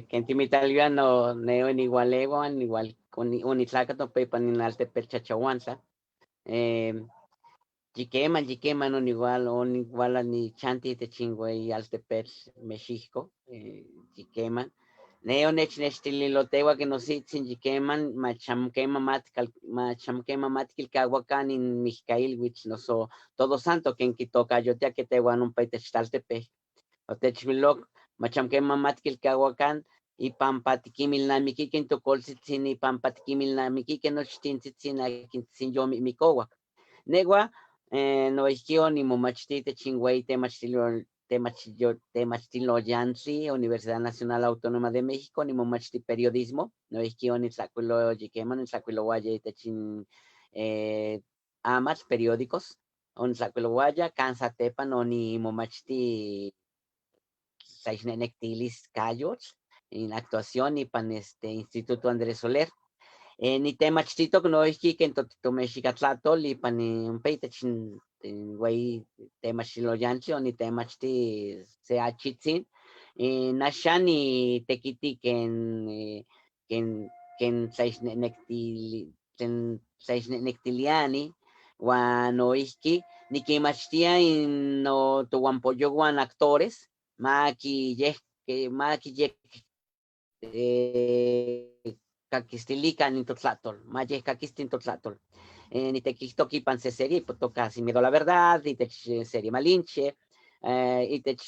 ken timitalua no neo en igualewan, igual unitlakato pepan in Altepetl Chachahuantla. Yikeman on igual ni chanti te chingüey Altepetl Mexico, yikeman. Neo nechtililotehua que nositzin yikeman machamkema matkil kahuacan in Mixcailwitz noso todo santo ken kitokayotia que tehuan un paitechtaltepej. Otechmilok machamkema matkil kahuacan y pampatikimil namikiken tokoltzitzin y pampatikimil namikiken nochtintzitzin akintzin yo mikowak. Negua noihkio ni momachtite chingüey temachtiloyantli, Universidad Nacional Autónoma de México, ni momachti periodismo, noihkio ni tlacuilo yikeman, ni tlacuilo guaya techin amas periódicos, on tlacuilo guaya, cansatepan, o ni momachti saixnenectilis cayots, en actuación y pan Instituto Andrés Soler. Ni temachtitok noihki ken totomexikatlatol y pan un peitechin güey temachtiloyantli o ni temachti seachitzin nashan ni tekiti ken saixnectiliani wan noihki nikimachtia in no tohuampoyohuan actores maki yek kakistilikan in totlatol, mayeh kakistin totlatol. Nitekihtoki pan se serie, toca Sin Miedo a la Verdad, itech serie Malinche, itech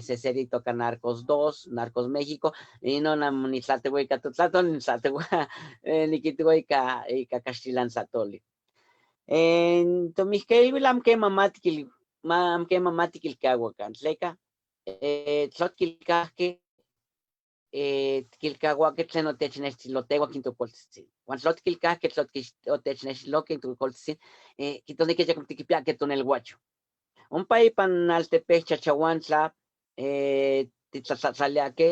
se serie toca Narcos 2, Narcos México, y no nitlatehuica totlatol, nitlatehuica nikituica castilan satoli. Tomihkeilwil amkema matikil kahuacan, tleca, tlotkilkahke, kilkahuaque tlen otechnextiloteua kintokoltzitzin. Uan tlotkilkahque otechnextiloque kintokoltzitzin, kitonique yakomtiquipiaque tonelhuacho. Ompa ipan Altepetl Chachahuantla, titlatlaliaque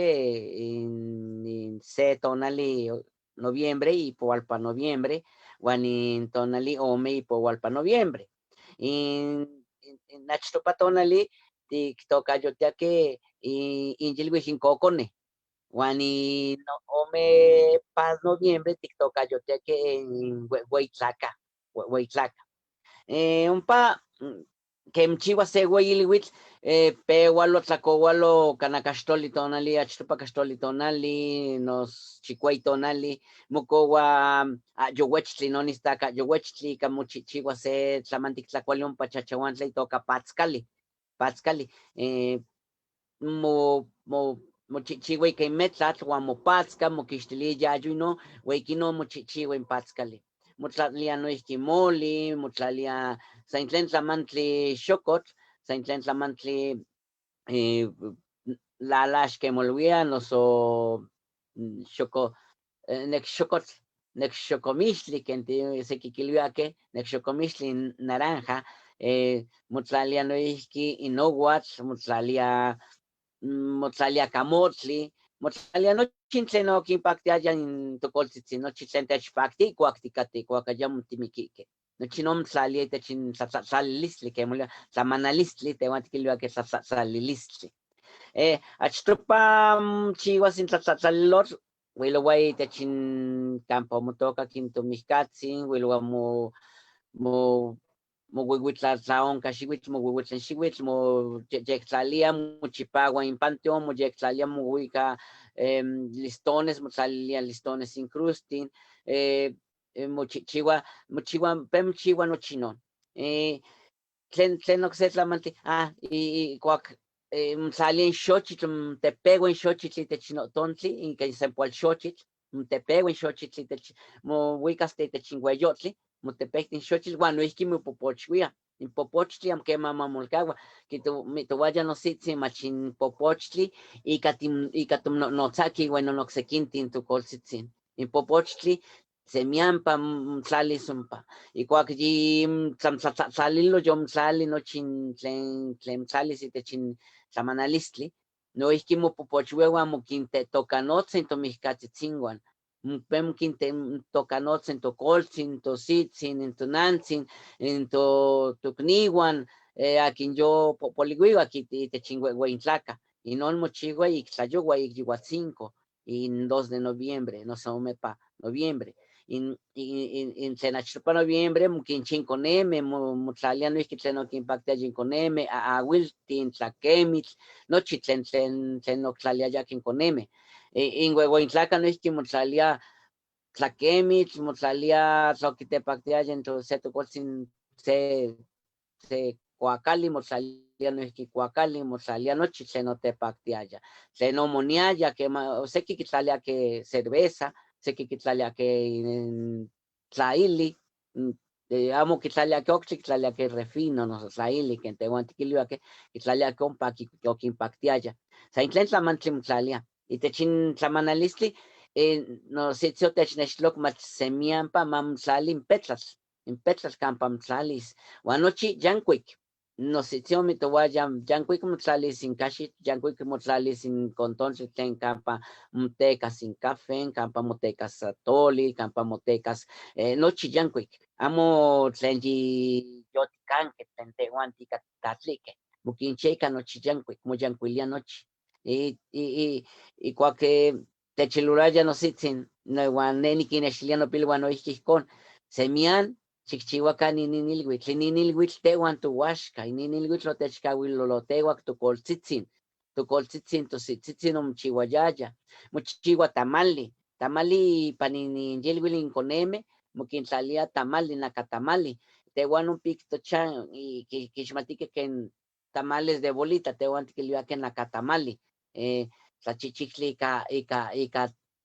in se tonali noviembre y powalpa noviembre, wan in tonali ome y powalpa noviembre. In nachtopa tonali tiktoka yotiake injilwishin kokone. Wan in ome pa noviembre tiktoka yotiake en Hueytlaca. Umpa kemchiwa se hueyiliwitl, pewalo tlacowalo canacastoli tonali, achtopa castoli tonali, nos chicuey tonali, mocowa yohuechtli nonistaca, yohuechtli camuchichiwa se tlamantic tlacuali umpa chachahuantla y toca patzcali, mochichiwa ika inmetlatl, uan mopatzca, moquixtili yayuno, hueikino mochichiwa in patzcali. Motlalia noihki moli, motlalia san tlen tlamantli xocotl, san tlen tlamantli lalaxke molvia, noso nek xocomixtli, ken sequiquilviake, nek xocomixtli naranja, motlalia noihki inowatl, motlalia camotli, motlalia nochi tlen okinpaktiaya in tokoltzitzin, nochi tlen techpakti ikuak tikateh, ikuak ayamo timikique. Nochi non tlalia itech in tlatlalilistli, kemolia tlamanalistli, tehuan tikilviakeh tlatlalilistli. Achtopa chiuas in tlatlalilotl, uiloua itech in campo motoka quintomihcatzin, uiloua mohuihuitlatlaonca xiuitl, mohuihuitlen xiuitl, moyectlalia, mochipaua in panteón, moyectlalia mohuica listones, motlalilia listones incrustin, mochiua nochi non. Tlen ocse tlamanti, ikuak motlalia in xochitl, tepeua in xochitl itech notontli, inca sempoal xochitl, tepeua in xochitl itech mohuica hasta itech in hueyotli, motepecti in xochitl, uan noihki mopopochuia. In popochtli amo quema mamolcaua, mitouaya nositzin mach in popochtli ika tomnonotzaki iuan non ocsequintin tocoltzitzin. In popochtli semiampa tlalis ompa. Ikuak yi tlalilo yomtlali nochi tlen tlalis itech in tlamanalistli, noihki mopopochuia uan moquintetocanotza tomihcatzitzinuan. Tocanotzin, tocoltzin, tositzin, in tonantzin, in tocniuan, akin yo polihuiua itech in Hueytlaca. Inon mochiua ik tlayoua ik Yuhuatzinco, in 2 de noviembre, no se omepa noviembre. In tlen achtopa noviembre, moquinchinconeme, motlalia noihki tlen oquinpactia yinconeme, auiltin, tlaquemitl, nochi tlen octlaliaya quinconeme. In Hueytlaca noihki motlalia tlaquemitl, motlalia tloquitepactiaya into se tocoltzin se cuacali, motlalia noihki cuacali, motlalia nochi tlen otepactiaya. Tlen omoniaya, seki quitlalia que cerveza, seki quitlalia que tlaili, amo quitlalia que octli, quitlalia que refino, no tlaili, que tehuan tiquilviaque, quitlalia que ompa oquimpactiaya. San tlen tlamantli motlalia. Itech in tlamanalistli, no sitio technextloc mach semiampa mamtlali in petlatl campa mtlalis, uan nochi yancuic. No sitio mitouaya yancuic motlalis in caxitl, yancuic motlalis in contontli tlen campa motecas in café, campa motecas atoli, campa motecas nochi yancuic. Amo tlen yoticanque, tlen tehuan ticatlique, moquincheca nochi yancuic, moyancuilia nochi. Ikuak techiluraya nositzin, uan ne niquinnextilia nopilua noihki ijkon, semian xicchiuacan inin ilhuitl, inin ilhuitl tehuan touaxca, inin ilhuitl otechcahuiloloteuac tocoltzitzin, tositzitzin omochiuayaya, mochiua tamali ipan inin yilhuil inconeme, moquintlalia tamali, nacatamali, tehuan ompic tochan quixmatique ken tamales de bolita, tehuan tiquilviaque nacatamali, tlachichictli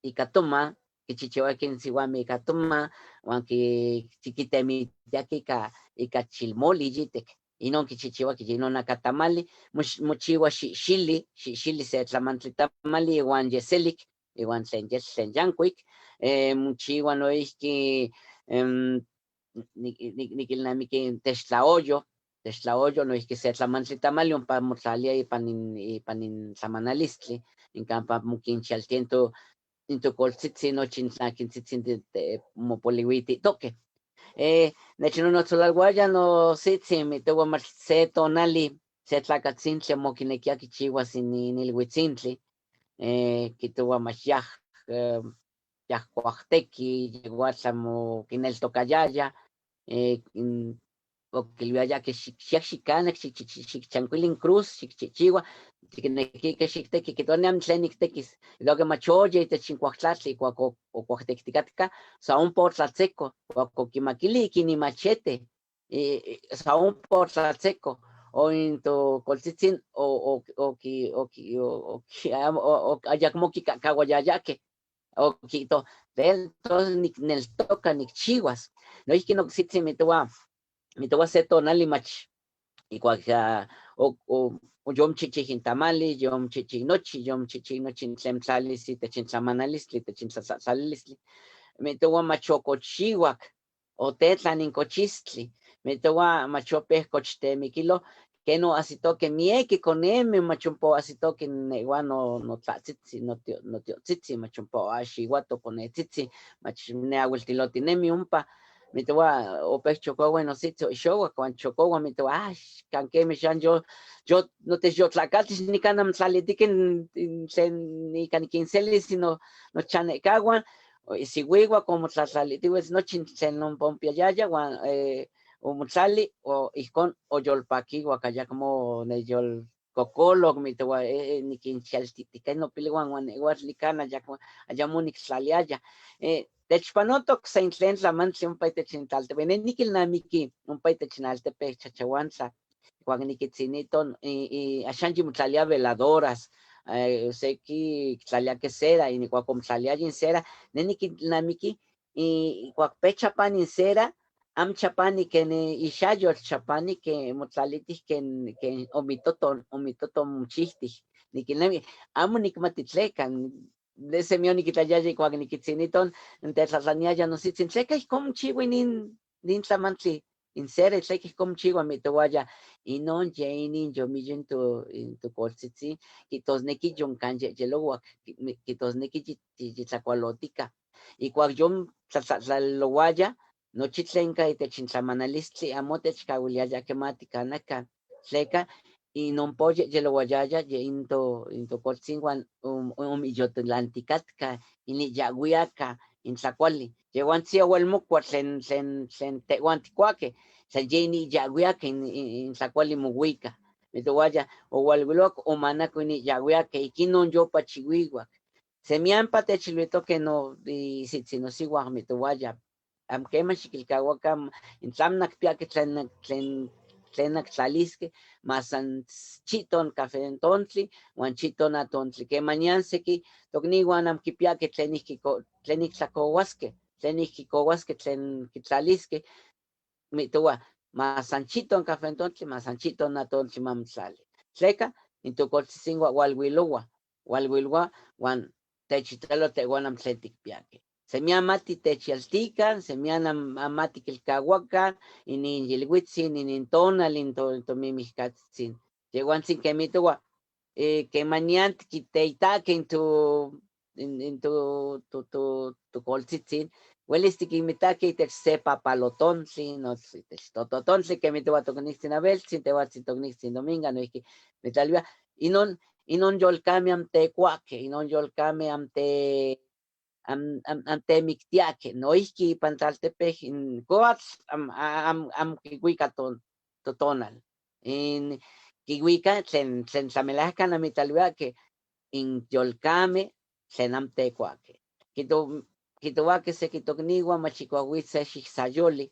ika toma, quichichiuaque in siuameh ika toma, uan quitemitiaque ika chilmoli yitic, inon quichichiuaque inon nacatamali, mochiua xili se tlamantli tamali, uan yeselic, iuan tlen yancuic, mochiua noihki niquilnamiqui textlaoyo noihki se tlamantli tamali ompa motlalia ipan in tlamanalistli, in campa moquinchialtiento into coltzitzin nochin tlaquintzitzin de mopolihuiti toque. Nechino no tzolalguaya no sitzin mitewa mach se tonali se tlacatzintli moquinequiaki chihuas in ilhuitzintli kitewa mach yahcuahteki yeguatla moquineltocayaya oquilviaya que xiacxicana xichancuilin cruz xicchichiua tiquinequique xictequi quitonia tlen nictequis lo que machoye techincuahtlatli cuac ocuahtecticatica sa ompa otlatzeco cuac oquimaquili ni machete sa ompa otlatzeco o into coltzitzin o ayacmo quicacauayayake o quito entonces nicneltoca nicchihuas no es que no existe mi te voy a hacer tonali mach y cuaca o yom chichijin tamali yom chichinochi tlemtlalis y techintlamanalis techintlasalis mi te voy a machocochihuac o tetlan incochistli mi te voy a machopehcochtemiquilo que no asito que mieki con eme machompo asito que neguano no tlatzitzi no tiotzitzi machompo ashiwato con etzitzi mach neahuiltilotinemi umpa mi te voy a opechocó bueno sitio show cuando chocó mi te voy a canque me shan yo no te yo tlacatis ni canam salitiken ni can quincelis sino no chanecaguan si huigua como tlasalitiwes no chinsen no pompia yaya o mutzali o icon o yolpaqui guacaya como ne yol cocolo mi te voy a ni quinchaltitica no piliguan igual ya como allá munix saliaya techpanotok sa intlen tlamantli un paitechintalte benenikil namiki un paitechinalte pechachawanza cuando nikitziniton y ashanji mutlalia veladoras seki tlalia que cera y ni cuacom tlalia yin cera nenikil namiki y cuac pechapan in cera am chapani que ne ishayo chapani que mutlalitis que omitoton muchistih nikil nami amo nikmatitlekan de semio nikitlayayi cuac nikitziniton entetlatlania ya no sitzin tleca como chihui nin tlamantli insere tleca como chihui mi tewaya inon yeinin yo millin tu coltzitzi kitosneki yonkan yelohuac kitosneki yitlacualotica y cuac yo tlatlalohuaya nochi tlenca itechintlamanalistli amo techcahuiliaya quematicanaca tleca y non poye yelohuayaya into coltzinguan millotlanticatka ini yaguiaca in tlacuali yeguan tziahuelmocua tlen tehuanticuaque tlen yeni yaguiaca in tlacuali mohuica mitowaya oualhuiloc o manaco ini yaguiaca iquinon yo pachihuiguac semiampa techiluitoque no sitzinosihuac mitowaya amquema xiquilcahuaca in tlamnac piaque tlenac tlalisque mas san chiton cafentontli huan chiton atontli que mañana seki tocnihuan amquipiaque tlen ictlacouasque tlen quitlalisque mitoua mas san chiton cafentontli mas san chiton atontli mamtlali tleca intocoltzitzingua hualhuiloua huan techitalo tehuan amtlen ticpiaque semia mati techyaltican, semia amati quilcahuacan, inin yilhuitzin, inin tonal, intomimihcatzin. Yeguantzin quemitoua, que mañana quiteitaque tu coltzitzin, huelis tiquimitaque itech se papalotontli, no itech tototontli, quemitoua tocnixtin abeltzin, tehuatzin tocnixtin dominga, no isqui mitalvia, inon yolcame amtecuaque, inon yolcame antemictiaque, no isqui pantlaltepec in coatl am quihuica totonal. In quihuica tlen tlamelahcan amitalhuaque in yolcame tlen amtecuaque. Quitohuaque se quitocnigua machicuahuitz se xixsayoli,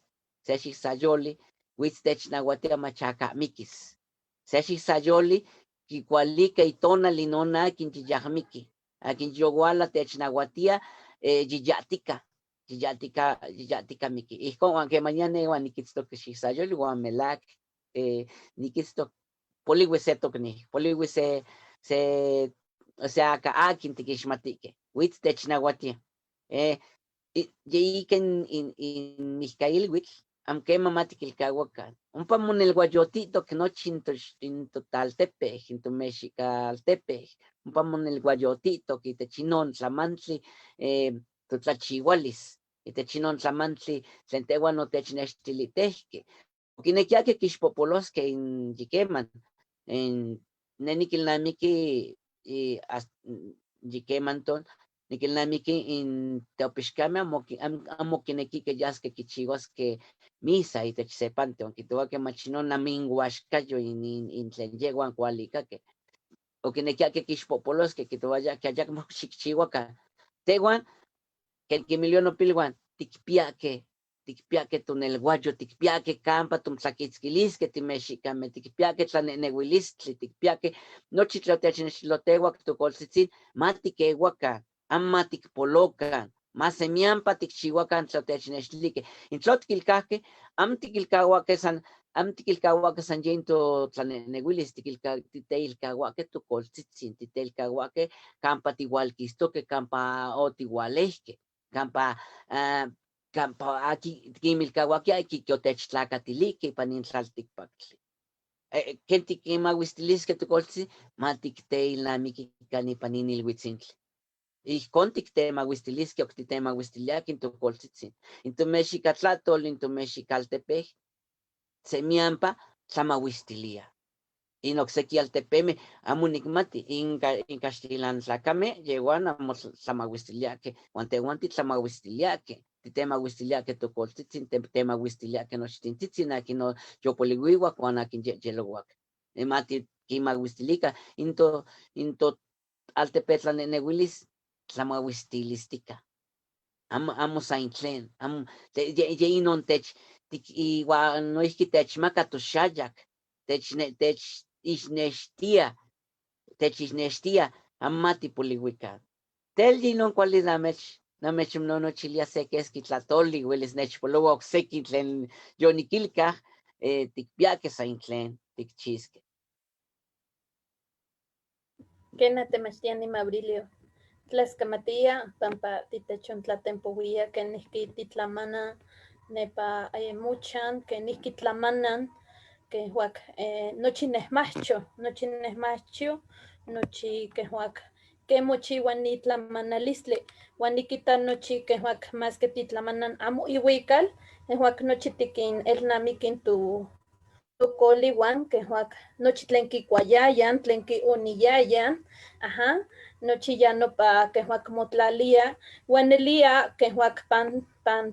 huitz technahuatia machacamiquis. Se xixsayoli quicualica itonal inona quinchiyahmiqui. Aquí yoguala technahuatia yiyatica miki. Y como aunque mañana igual niquisto que xixayoli igual melac niquisto polihuise tocni, polihuise o sea ka akin tiquixmatique, huitz technahuatia. Y que in Micael huitz amquema matikilcahuacan. Un pamon el guayotito que no chinto taltepe, chinto mexicaltepe. Un pamon el guayotito que te chinon tlamantli, tutlachihualis. Y te chinon tlamantli, sentegua no te chinechtilitejque. Kinekia que kixpopolosque en Yiqueman. En Nenikilnamiki y Yiquemanton. Nikilnamiki in teopixcame amo kineki que yasque kichiwas que misa y techsepante, aunque tuvo que machinón naminguascayo in tlen yeguan cualica que o kinekia que kixpopolos que tuaya que allá como xicchihuaca teguan que el Emiliano Pilguan tikpiaque tunel guayo tikpiaque campa tumtlaquitzquilisque timexicame tikpiaque tlanenehuilistli tikpiaque nochi tlotechnextilotegua tucoltzitzin matiquehuaca amatic poloca, más semiampa tikchihuacan tlotechnextilique. In tlotkilcaque, amtikilcahuaque san yento tlanenehuilis titeilcahuaque tucoltzitzin, titeilcahuaque campa tigualquistoque, campa otigualejque, campa aquí quimilcahuaque aquí que otechtlacatilique panin tlalticpactli. Kentiquimahuistilisque tucoltzi, maticteilnamiqui canipaninilhuitzintli. Y contic tema huistilisque, octitema huistiliac, into coltzitzin, into mexicatlatol, into mexicaltepej, semiampa, tlamahuistilia. In oxequialtepeme, amunicmati, in castilan tlacame, lleguan a tlamahuistiliaque, guanteguanti tlamahuistiliaque, titema huistiliaque to coltzitzin, tema huistiliaque no xtintitzin, aquí no yopolihuihuac, guan aquí yelohuac. Mati, quima huistilica, into altepetla nenehuilis, tlamahuistilistica. Amo saintlen, inon igual no es que techmaca tu shayak, techisnestia, amati polihuica. Tel yinon cuali namech no chilia se que es kitlatoli, hueles nechpoloa oxequitlen, yonikilka, tikpiaque saintlen, tikchisque. Kena temachtiani Mabrilio. Tlascamatía, pampa titechon tlatempohuía, que nihki titlamana, nepa muchan, que nihki tlamanan, que huac nochi nesmacho, nochi que huac, que mochi wani tlamanalisle, wani quita nochi que huac más que titlamanan amo ihuical, huac nochi tikin el namikin tu coliwan, que huac nochi tlenki cuayayan, tlenki uniyayan, ajá. Nochi ya no pa que huac motlalia, guanelia que huac pan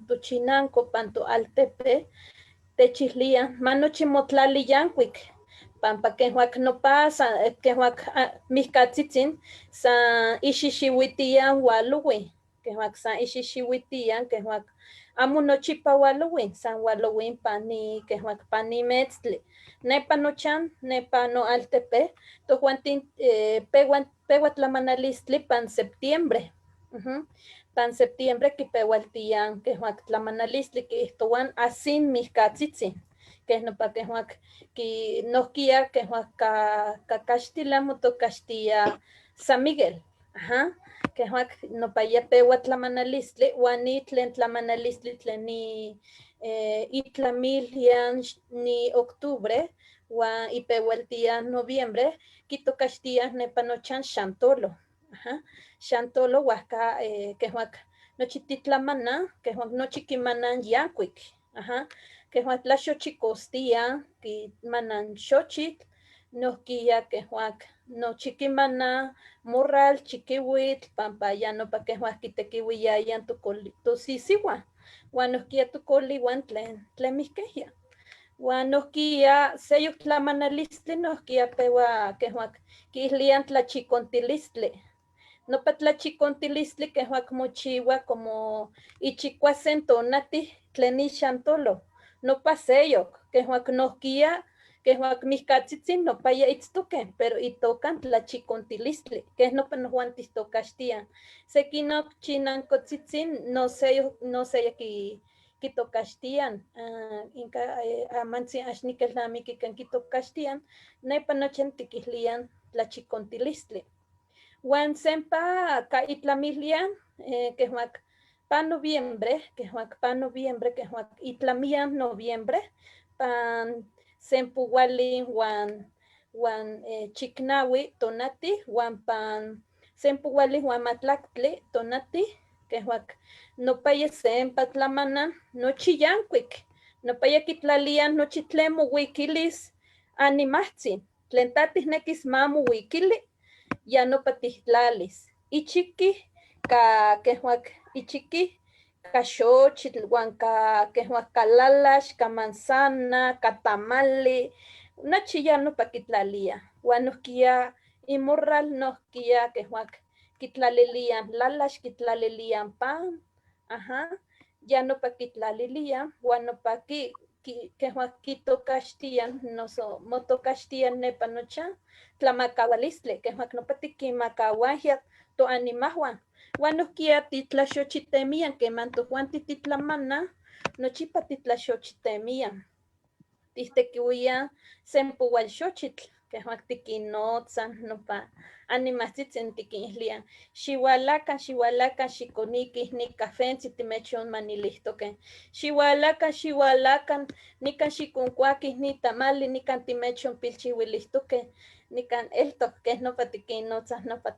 tu chinanco, pan tu altepe, techislia, manochi motlaliyanquic, pampa que huac no pasa, que huac miscatzitzin, san ixixihuitian waluwi, que huac san ixixihuitian, que huac amo nochipa waluwi, san waluwin pani, que huac pani metzli, nepa nochan, nepa no altepe, tohuantin pehuatlamanalistli pan septiembre. Pan septiembre kipeualtian que huac tlamanalistli que estuan asin miscatzitzin, que es no pa que huac que no quiera que huac cacaxtila motocastia San Miguel, ajá, que huac no pa ya pehuatlamanalistli, huani tlen tlamanalistli tlen ni itlamilian ni octubre, huan ipeualtian noviembre, quitocastia nepa nochan xantolo. Ajá. Xantolo huasca que huac nochi titlamana, que huac nochi kimanan yancuic, ajá, que huac la xochicostia, que manan xochitl, noquilla que huac nochi kimana morral, chiquihuitl, pampa ya no pa que huac quitequihuiyayan tu sisiwa, huan noquilla tu colihuan tlen misquejia. Huan noquilla seyuc tlamanalistli, noquilla pewa que huac quislian tlachicontilistli. No patlachicontilistli que huac mochiwa como ichicuasen tonati tlen ixantolo. No paseyoc, que huac nohquia, que huac miscatzitzin no paya itztoque, pero itocan tlachicontilistli, que es no panohuantistocaxtian. Sequinoc chinancozitzin no sé aquí quitocaxtian, inca amantzin axniquelnamiqui can quitocaxtian, nepa nochen tiquislian tlachicontilistli. Huan sempa ka itlamilian, que huac pan noviembre, que itlamian noviembre, pan sempuwali wan chiknawi tonati, wan pan sempuwali wan matlactli tonati, que nopaya sempa tlamanan nochi yancuic, nopaya kitlalian nochi tlen mowikilis animahtzin, tlen tatih nekis mamowikili, ya nopa tihtlalis. Ichiki ichiki ka xochitl, wan ka lalax, ka manzana, ka tamali, nochi ya nopa kitlalia. Wan nohkia imorral nohkia kitlalilian lalax, kitlalilian pan, ya nopa kitlalilian, wan nopa kitokaxtian, noso motokaxtian nepa nochan, tlamakaualistli, nopa tikinmakauahian toanimahuan. Wan nohkia titlaxochitemian, keman tojuanti titlamanah, nochipa titlaxochitemian. Tihtekiuian sempualxochitl, tikinotzah nopa animahtzitzi tikinilian xiualakan, xikoniki ni cafentzi timechonmanilihtoken, xiualakan, nikan xikonkuaki ni tamali, nikan timechonpilchiuilihtoken, nikan eltok, keh nopa tikinnotzah nopa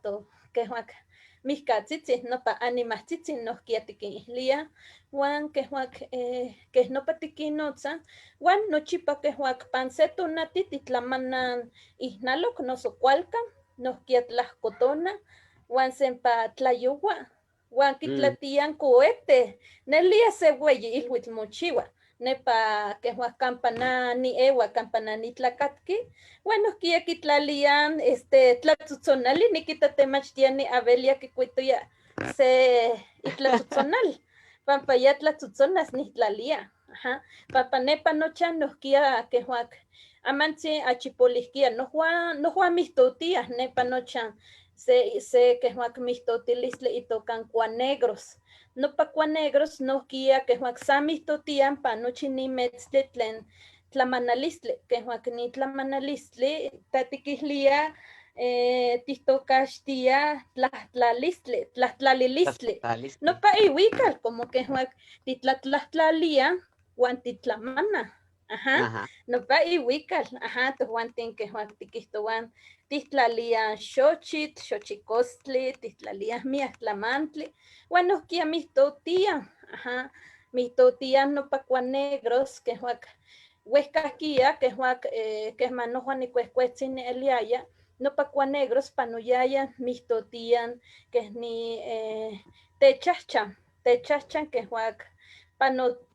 mihkatzitzin, nopa animahtzitzi nohkia tikinilian, wan keh nopa tikinnotzah, wan nochipa pan se tonati titlamanan ihnalok noso kualkan, nohkia tlahkotona, wan sempa tlayoua, wan kitlatian cohete, nelia se ueyi ilhuitl mochiua, nepa kampa nieua, kampa nitlakatki, wan nohkia kitlalian tlatzotzonali, nikita temachtiani Abelia kikuitoya se itlatzotzonal, pampa ya tlatzotzonas nitlalia, pampa nepa nochan nohkia amantzin achipolihkia, nojuan mihtotiah nepa nochan se mihtotilistli itokan cuanegros, nopa cuanegros nohkia san mihtotiah pan nochi nin metztli tlen tlamanalistli, nitlamanalistli tatikihlia tihtokaxtia tlahtlalilistli, nopa iuikal, como titlatlahtlalia wan titlamanah, nopa iuikal, tojuantin tikihtowan tihtlalia xochitl, xochikostli, tihtlalia miak tlamantli, wan nohkia mihtotiah, nopa cuanegros, uehcahkia, kehman nojuan nicuehcuetzin nieliaya, nopa cuanegros panoyaya mihtotian keh techahchan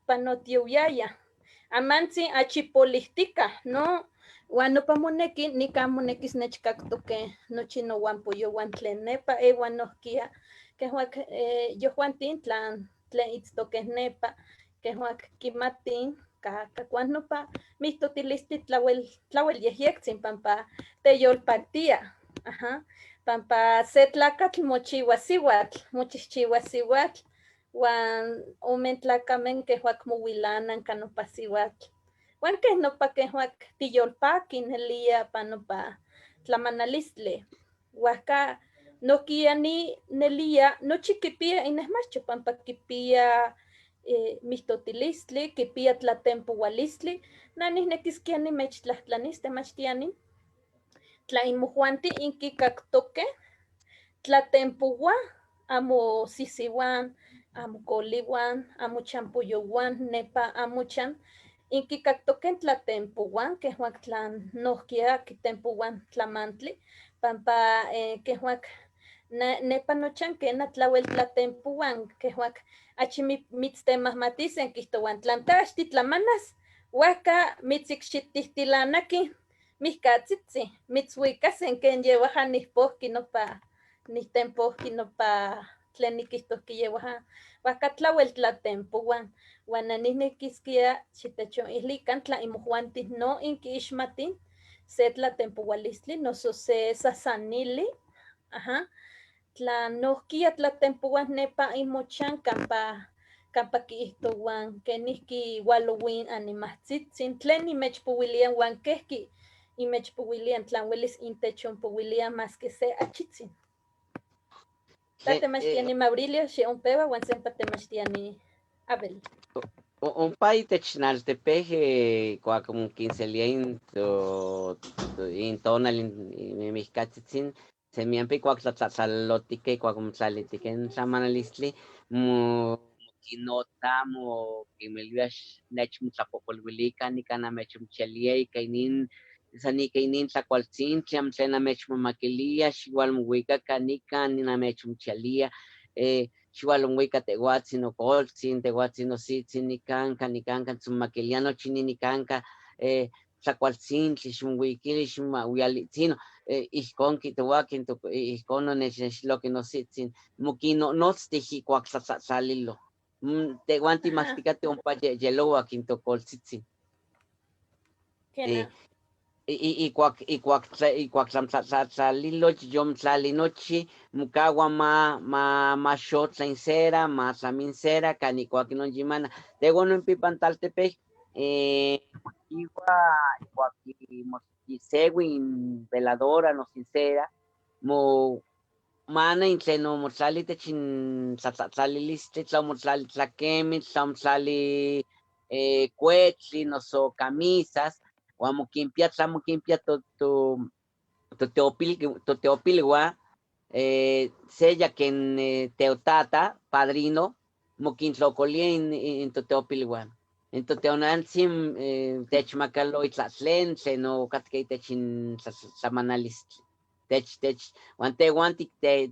panotiuyaya, amantzin achipolihtikah, no, wan nopa moneki, nikan monekis nechkaktoken nochi nowanpoyowan tlen nepa ewa nohkia, yohuantin tlen itztokeh nepa, kimatin kuan nopa mihtotilistli tlauel yehyektzin, pampa teyolpaktia, pampa se tlakatl mochiua siuatl, wan omen tlakameh mouilanan ka nopa siuatl, wan keh nopa tiyolpaki nelia pan nopa tlamanalistli, uahka nohkia nelia nochi kipia inehmacho, pampa kipia mihtotilistli, kipia tlatempoualistli, nihnekiskia nimechtlahtlanis temachtiani, tla inmojuantin inkikaktokeh tlatempouah, amo sisiuan, amo koliuan, amo chanpoyouan, nepa amochan inkikaktokeh tlatempouan, tlan nohkia kitempouan tlamantli, pampa nepa nochan kena tlauel tlatempouan, achi mitztemahmatiseh kihtowah tlan ta axtitlamanas, uahka mitzikxitihtilanakih mihkatzitzin, mitzuikaseh ken yehuahan nihpohki nopa nihtempohki nopa tlen nikihtohki yehuahan, uahka tlauel tlatempouan, wan nihnekiskia xitechonihlikan tla inmojuantin no inkiixmatih se tlatempoualistli noso se sasanili, tla nohkia tlatempouah nepa inmochan kampa kihtowah kenihki ualouin animahtzitzi, tlen nimechpouiliah wan kehki imechpouiliah, tlan uelis intechonpouiliah maski se achitzin. Tatemachtiani Maurilio, si un peba, o Temachtiani Abel. Un país technaltepej como 15 lien in tonal in mexcatzin se me ampi cuac tlatzalotique cuac mtzalitique en samanalistli mo kinota mo kimelviash nech mtlapopolhuilica nica mechumchelia kainin sani kainin tlacualtzintli amtlena mechmamaquilia xiual mohuicaca nica ninamechumchelia xiualonhuica tehuatzin ocoltzin tehuatzin ositzin nicanca tzomaquiliano chini nicanca tlacualtzintli ximohuiquili ximauialitzino ihcon quitouaquin ihcon nonechloquin ositzin moquinonotztih ihcuac tlatlatlalilo tehuan timacticate ompa yelouac intocoltzitzin Iguac tlatlalilo yomtlali nochi mucaua ma xotla insera ma tlaminsera canicuac non yimana tehuan no pipantaltepec iguac isehui in veladora no sincera mo mana in tleno motlali tech in tlatlalilistli tla motlali tlaquemitl tla motlali cuetli noso camisas Guamoquimpia, tlamoquimpia toteopilgua, sella que en teotata, padrino, moquintlocolia en toteopilgua. En toteonantzim, techmacalo itlatlen, tleno catque techin samanalist. Tech, guanti te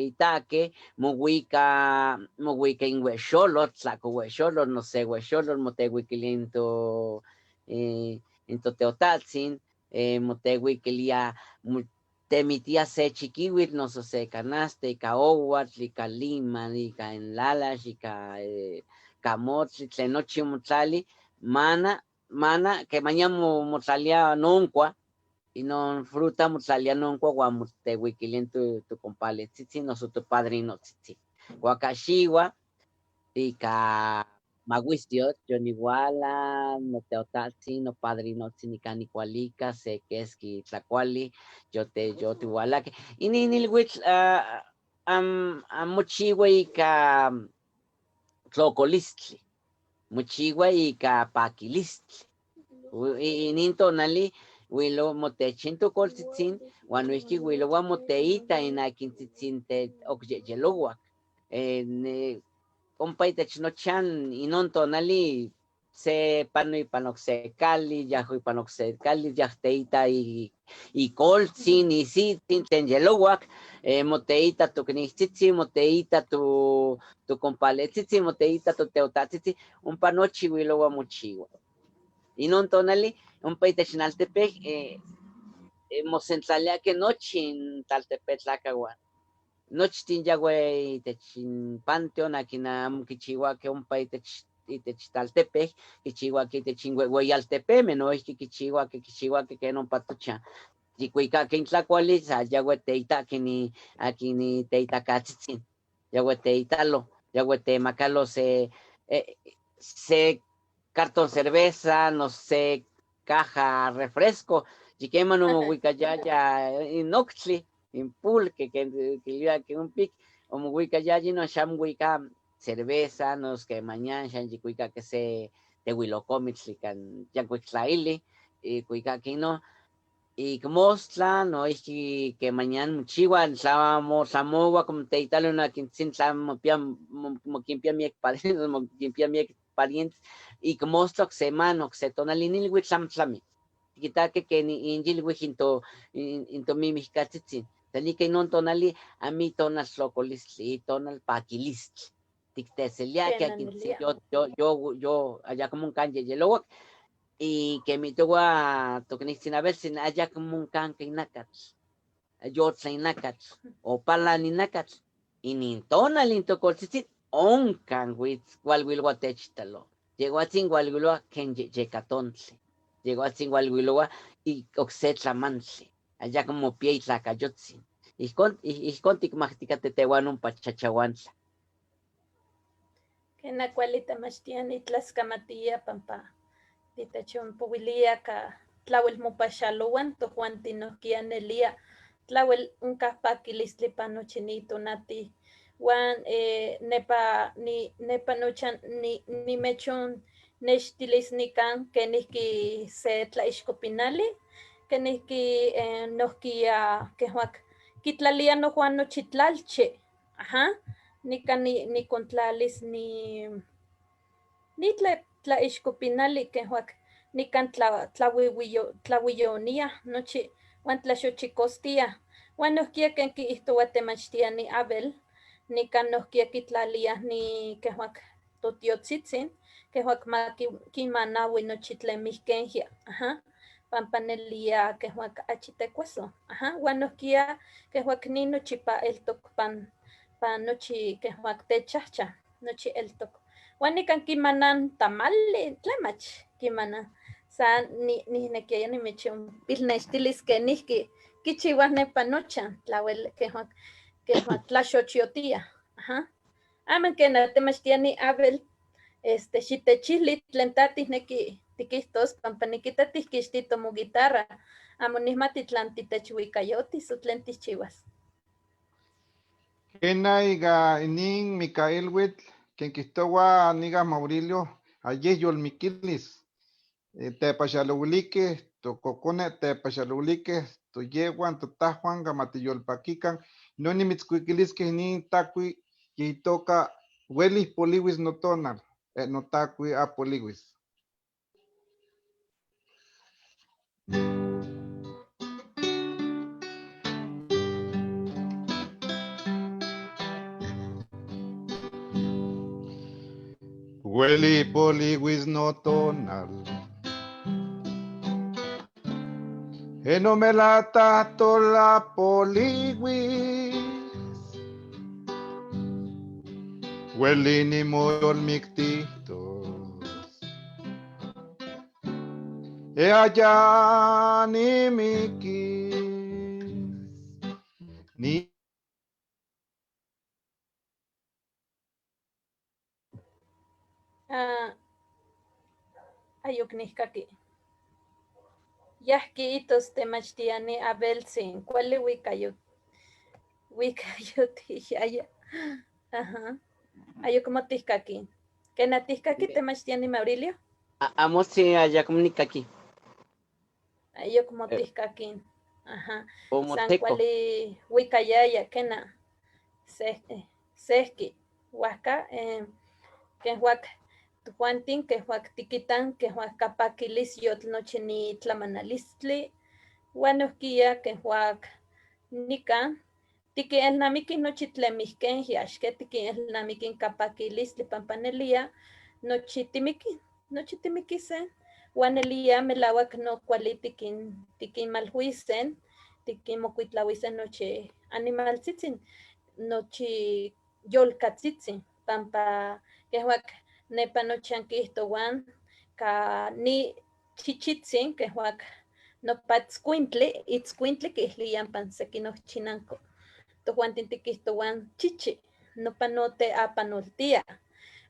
itaque, mohuica en huexolot, tlaco huexolot, no sé, huexolot, motehuiquiliento. En toteotatzin, motehuiquilia temitia se chiquihuitl, no se canaste, ica ohuatl, ica lima, ica enlalax, ica camotli, tlenochi motlali, mana, que mañana motlalia noncua, y non fruta motlalia noncua, guan motehuiquilia tu compale tzitzi, no tu padrino tzitzi. Guacaxiwa, ica Maguistiot, Yoniguala, no teotatzi, no padrinotzi, ni canicualica, se que es que tlacuali, yo te iguala que. Y ni el witch, mochihue ica tlocolistli, mochihue ica paquilistli. Y nintonali, huilo motechinto coltzitzin, guanuiski huilo guamoteita en aquintzitzin te oxyeyeloguac. Compay technochan inon tonali se pano y panoxecali, yajo y panoxecali, yahteita y colzin y sitin tenyelohuac, moteita tu knichtitzi, moteita tu compaletzitzi, moteita tu teotatzitzi, un panochi huiloa mochigua. Inon tonali, un pay technaltepec, mosentlalea que nochi en taltepec tlacahuan. Nochtin yagüey techin panteón aquí nam kichihuaque un pay techtaltepec, kichihuaque techingüeyaltepe, menois kichihuaque que no patucha. Yicuica que intlacualiza, yagüey teita que ni aquí ni teita cachitzin, yagüey teitalo, yagüey temacalo se cartón cerveza, no sé, caja refresco, yiquema no huicayaya inoxli. En pulque que un pic o muica ya no sham wika cerveza nos que mañana shan wika que se de huilocomits lican ya cuixlaili y cuica que no y mostla no es que mañana chihuan sábamos samoa como te italo una quince samo quien mi padrinos quien mi parientes y mostla que semana que se tonalini wixam slami quita que ni injil wixinto into mi mixcatzitzi Tani que non tonali a mí tonas locolistli, tonal paquilistli. Ticteselia que aquí yo allá como un canje yelowak y que mi towa tocnistin a ver si allá como un canque inacats. Yo inacats o pala inacats y ni tonal intocolcit on can with cual will watchtalo. Llegó a tingualguloa kenje yecatontle. Llegó a tingualguloa y oxetla manse. Allá como pie y tlacayotzi. Y contic macticate tehuan un pachachahuantla. Que na cualita mastiani tlascamatilla pampa. Titachon puwilia ka tlawel mopachalowan, tojuan tinoquianelia tlawel un kahpakilistli panochinito nati wan nepa nochan ni mechon nextilisnikan kenihki se tlaixkopinali kenihki nohkia kehuak kitlalia nojuan nochitlalche ajá nikan nikontlalis ni tlaixkopinali kehuak nikan tlauiyonia nochi wan tlaxochikostia wan nohkia ken kiihtoua temachtia ni Abel nikan nohkia kitlalia ni kehuak totiotsitsin kehuak kimanaui nochi tlen mihkenjia ajá pampanelia kehuak achitekueso ajá wan nohkia kehuak nin nochipa eltok pan nochi kehuak techahcha nochi eltok wan nikan kimanan tamali tlemach kimanan san nihnekiaya nimechonpilnextilis kenihki kichiuas nepa nochan tlauel kehuak tlaxochiotia ajá amo ken temachtia ni Abel xitechili tlen ta tihneki tikihtos pampa nikita tihkixtito moguitarra amo nihmati tlan titechuikayotis o tlen tichiuas. Kena iga inin Micaelwitl, ken kihtowa niga Maurilio, ayeh yolmikilis. Tepaxalouiliqueh, tococone tepaxalouiliqueh, toyehuan, totahuan, gamatiyolpaquican, no nimitzcuiquilisqueh nin tacui, yitoca huelis poliwis notonal, notacui apoliwis. Hueli poliwis notonal. Enomelata tola poliwis. Hueli ni molmictitos. E allá ni mikis. Ni Ayuknihkaki. Yahki itos temachtiani Abel sin kuali wikayotihaya. Ajá. Ayukmotihkaki. Kenatihkaki temachtiani Maurilio. Amo si allá comunica aquí. Ayukmotihkaki. Ajá. O San moteco. kuali wikayaya kena. Sehki. Huaca kehuak tuhuantin kehuak tikitan kehuak kapakilis yotl nochi ni tlamanalistli huanohkia kehuak nikan tikielnamiki nochi tlen mihkenjia axke tikielnamiki kapakilistli pampanelia nochi timikisen huanelia melauak no kuali tikinmalhuisen tikinmokuitlauisen nochi animaltzitsin nochi yolkatzitzin pampa kehuak nepa nochan kihtowan ka ni chichitzin kehuak nopa itzkuintli kihliyan pan seki chinanko tojuantin tikihtowan chichi nopa note apanoltia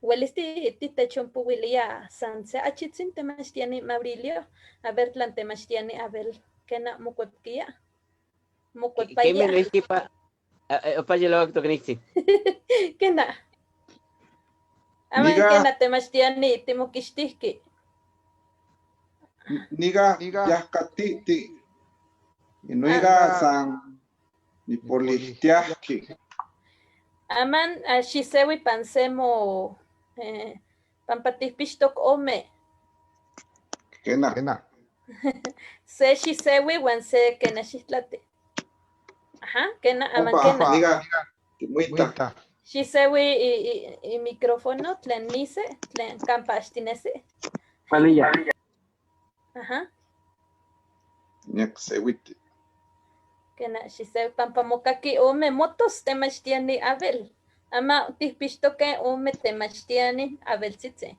uelis titechonpouilia san se achitzin temachtiani Maurilio a ver tlan temachtiani Abel kena mokuepkia ¿Qué me mokuepaya lo dije pa yelo tocnixi? kena aman Niga- kena temachtiani timokixtihki niga yahkatiti. Inuiga san nipolistiahki. aman xisewi pansemo pampatihpixtok ome Kena. se xisewi wan se kena xihtlati ajá kena aman Opa, kena niga muita. xisewi i micrófono tlen nise tlen kampa axtinesi Cualilla. ajá Niak sewiti. kena xisewi pampa mokaki ome motos temachtiani Abel ama tihpixtoke ome temachtiani Abeltzitzi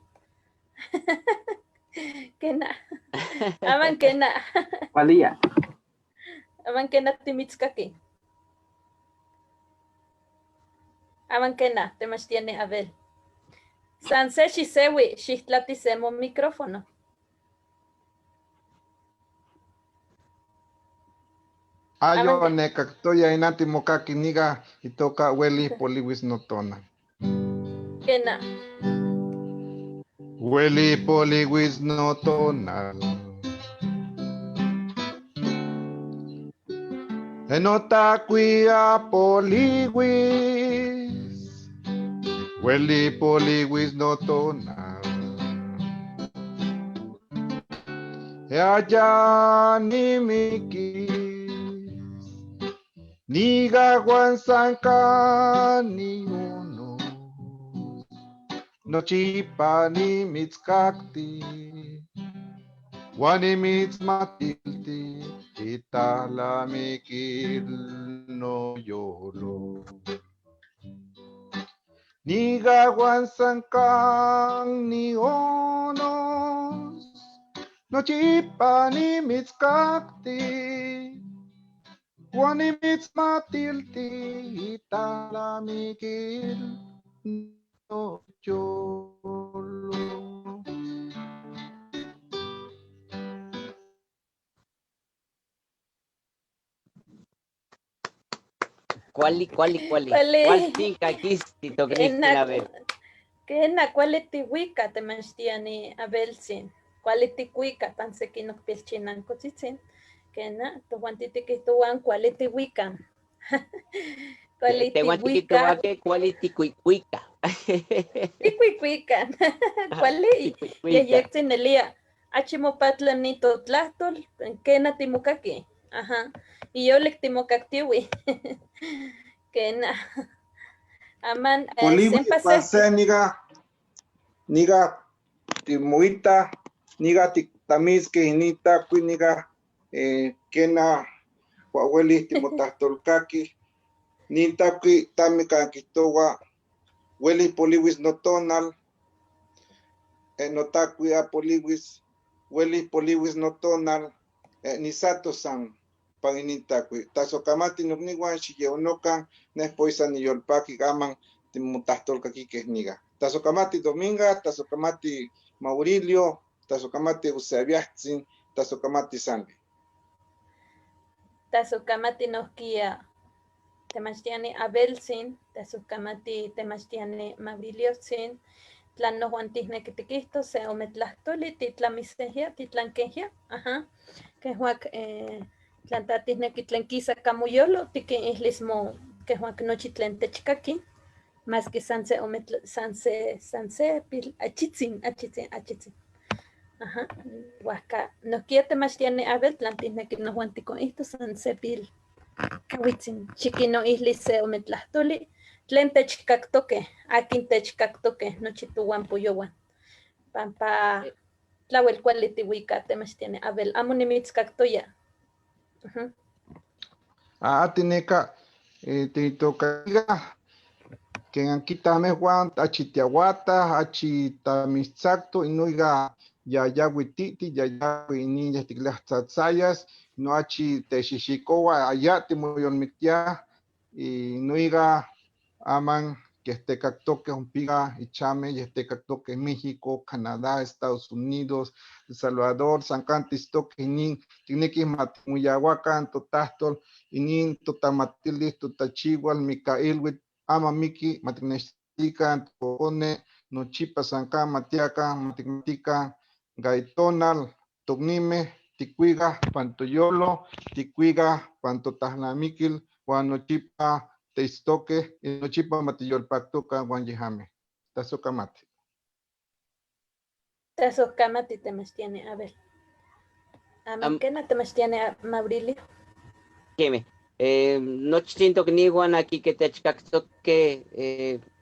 kena aman kena Cualilla. aman kena timitzkaki aman kena temachtiani Abel san se xisewi xihtlati semo micrófono Ayo nekaktoya inati mokaki niga itoka weli poliwis notona. Kena. Weli poliwis notona. Enota kuia poliwis. Weli poliwis notona. Allá ni miki. Niga guansanka ni uno. No chipa ni mitskakti. Wani mitzmatilti. Itala mikil no yolo. Niga guansanka ni uno. No chipa ni mitskakti. Wani mitzmatilti italamikil no yolo. ¿Cuál? ¿Cuál Tinka kisti to Kena, a ver. Kena, ¿cuál es tihuica te manstiani abelsin? ¿Cuál es tihuica panseki no pilchinan cochitzin? Kena, tu guantiti que tuan, ¿cuál es tihuica? ¿Cuál es Te guanti que tihuica? que cuál es ticuicuica. Tihuicuica. ¿Cuál es? Y yexin elia. Achimopatlanito tlahtol, Kena timukaki. Ajá. Y yo le timokaktiwi. Kena. Aman, Poliwi pase niga timuita niga tamiske inita kui niga kena waweli timotastolkaki ninta kui tamika kitowa weli poliwis notonal notakui a poliwis weli poliwis notonal nisato san panginitakui tasokamati nukniwan xiyeunokan nespoisa niyolpaki gaman timutastolkaki kesniga tasokamati Dominga, tasokamati Maurilio, tasokamati Eusebiatzin, tasokamati Sandy. Tasokamati noskia temastiani Abelsin, tasokamati temastiani Mauriliotzin, tlan nohuantisne kitikisto se ometlastoli titlamisehia titlanquehia, ajá, que huac tlantatisne kitlenkisa camuyolo tiki islismo que huac nochi tlen techkaki. Más que sanse pil achitzin. Ajá. Huasca nos quiere más tiene abel tlantisne que nos guantico esto sanse pil kawitzin chiquino islice ometlastoli tlen techkaktoke akin techkaktoke nochi tuwan puyowan pampa tlawel kuali tiwika temas tiene abel amo nimitzkaktoya. Tineka titoka que anquitame Juan achitiahuata achitamisacto inuiga yayahuititi yayahuini ticlahtzatzayas no achi texixikoa ayati moyolmitia inuiga aman que tecactoque umpiga ichame y tecactoque México, Canadá, Estados Unidos, El Salvador, San Cantistoque, inin, tiniki matimuyahuacan, totastol, inin, totamatilis, totachihual, Micaelwit, ama miki, matinestican, topone, nochipa, sanca, matiaca, matematica, gaitonal, tognime, ticuiga, pantoyolo, ticuiga, pantotahnamikil, guanochipa, Teistoque, y nochipa matiyolpactoca, guanyihame. Tazokamati. Tazokamati temastiane, a ver. ¿Qué temastiane Maurilio? Queme. No chinto que niguan aquí que techcactoque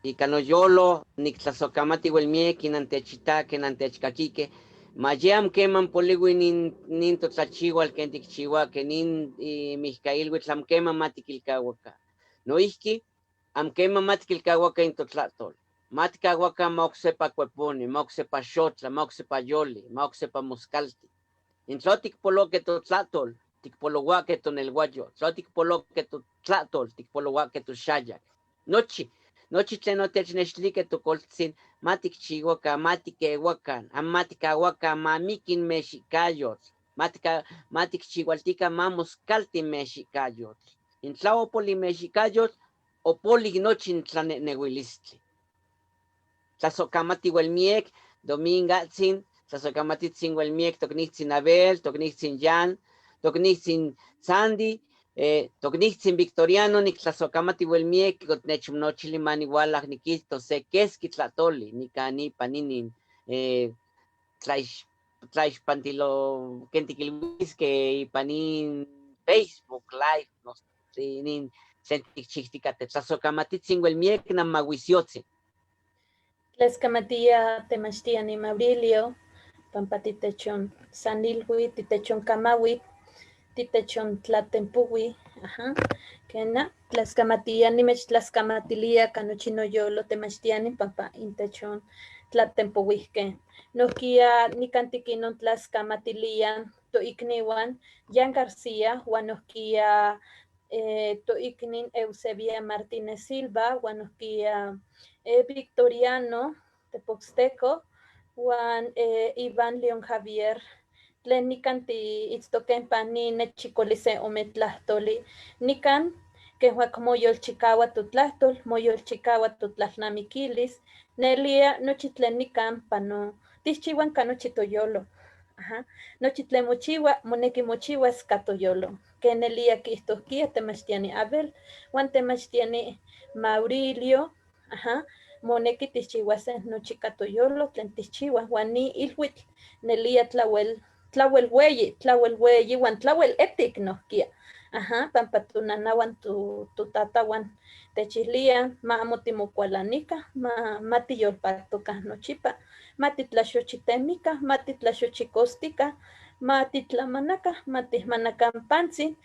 y canoyolo, ni tlazokamati huelmie, quinantechita, quinantechcaquique. Mayam queman poligui nin totlachihual, kentikchihual, que nin Mijail huitlam queman matikilcahuaca. No iski, am quema matikilcahuaca in totlatol. Matikahuaca moxepa cueponi, moxepa xotla, moxepa yoli, moxepa muscalti. In tlotic polo que totlatol, tikpolowa que tonelguayo, tlotic polo que totlatol, tikpolowa que tu shayak. Nochi tlenotech nextlique tu coltzin, matikchihuaca, matikehuacan, am matikahuaca, mamikin mexicayot, Matic chihualtica mamos calti mexicayot. In tlaopoli mexicayot o polignochi tlanehuilistli. Tlasocamati miek dominga sin, tlasocamati miek tocnitzin Abel, tocnitzin Jan, tocnitzin Sandy, tocnitzin Victoriano, ni tlasocamati miek, gotnechumnochili man igualaj niquisto, se quesqui tlatoli, ni cani paninin, traes pantilo kentiquilwis que panin Facebook Live, no sé, nin sentik chichticate, tlasocamati miek namahuiciotzi. Tlaxcamatía temachtia ni Maurilio, pampatitechon Sanilhui, titechon Kamawi, titechon Tlatempuwi, ajá, kena, Tlaxcamatía ni mech Tlaxcamatilia, canochino yolo temachtiani, pampa intechon Tlatempuwihke. Nohkia ni cantiquinon Tlaxcamatilian, to ikniwan, Jan García, Juanohkia, to iknin Eusebia Martínez Silva, Juanohkia, Victoriano Tepoxteco, Juan Iván León Javier, tlen nikan ti itztokenpa ni nechikolise ometlahtoli, nikan kehuak moyolchikaua tutlahtol, moyolchikaua tutlalnamikilis, nelia nochi tlen nikan pano, tixchiuan ka nochi toyolo. Ajá. Nochi tlen mochiua, moneki mochiuas ka toyolo. Que nelia kihtohkia temachtiani Abel, Juan temachtiani Maurilio, ajá, moneki tixchiuasen nochi ka toyolo, tlen tixchiua, Juan ni ilhuitl, nelia tlauel hueyi, Juan tlauel etik nohkia. Ajá, pampa tunanawan tu tatawan techihlia, ma amo timokualanika, ma tiyolpaktoka nochipa, ma titlaxochitemika, ma titlaxochikostika, ma titlamanaka, ma tihmanakan pantzin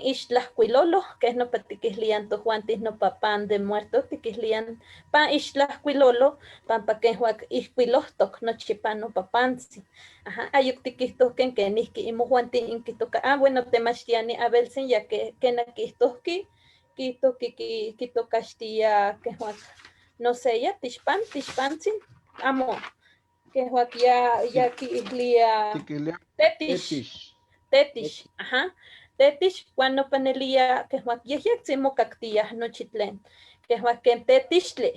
ixtlahkuilolo, keh nopa tikihlian tojuan nopa pan de muerto, tikihlian pan ixtlahkuilolo, pampa kehuak ihkuilohtok nochipa nopa pantzin. Ajá, ayuk tikihtohken kenihki imojuantin inkihtoka, bueno, temachtiani Abelsin, ya que kenakihtohki, kitokaxtia kehuak, no sé, ya tixpantzin, amo, kehuak ya kiihlia Tetix, ajá, Tetix, cuando panelia kehuak yehyektzin mokaktiah nochi tlen, kehuak ken tetixtli,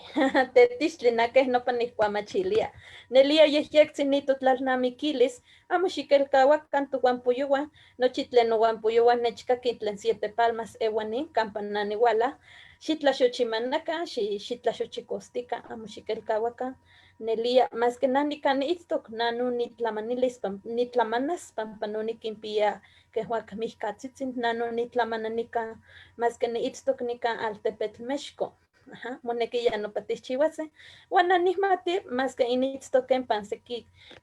tetixtli nakeh nopa nihkuamachilia. Nelia yehyektzin nitotlalnamikilis, amo xikelkauakan tohuan poyouan, nochi tlen nohuan poyouan nechkaki tlen 7 palmas ewanin, kampa naniwala, xitlaxochimanakan, xitlaxochikostika, amo xikelkauakan. Nelia, más que nanika niitztok, nanu nitlamanas, pampa no nikinpia kehuak mihkatzitzin, nanu nitlamananika, más que niitztok nika altepetl Mexco. Ajá, moneki ya no patixchihuase. Wana nihmati, más que initztoken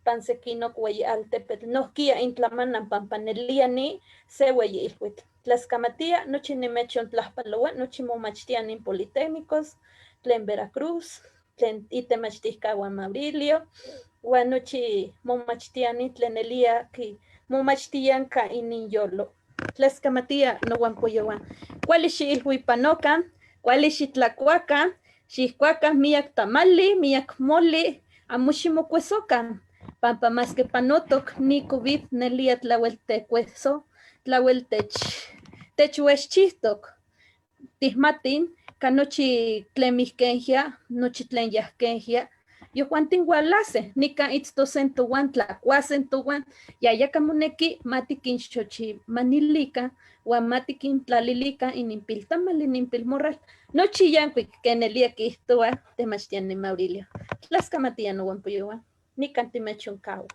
pansekinok weyi altepetl, nohkia intlamanan pampa nelia ni se weyi ilhuitl. Tlaxcamatia, nochi nimechon tlahpaloa, nochi momachtian in politécnicos, tlen Veracruz, tlen itemachtihkawan Maurilio, uan nochi momachtiani tlen elia ki momachtian ka ininyolo. Tlaxcamatia nohuan poyouan. Kuali xiilhuipanokan, kuali xitlakuakan, xihkuakan miak tamali, miak moli, amo ximokuesokan, pampa más que panotok ni COVID nelia tlauel tekueso, tlauel techueschihtok, tihmatin, ka nochi tlen mihkenjia, nochi tlen yahkenjia, yohuantin hualase, nika itztosen tohuan, tlakuasen tohuan, yayaka moneki matikinxochimanilikan, uan matikintlalilikan ininpiltamal, ininpilmorral, nochi yankuik kenelia kihtoa temachtiani Maurilio. Tlaxcamatia nohuan poyouan, nikan timechonkaua.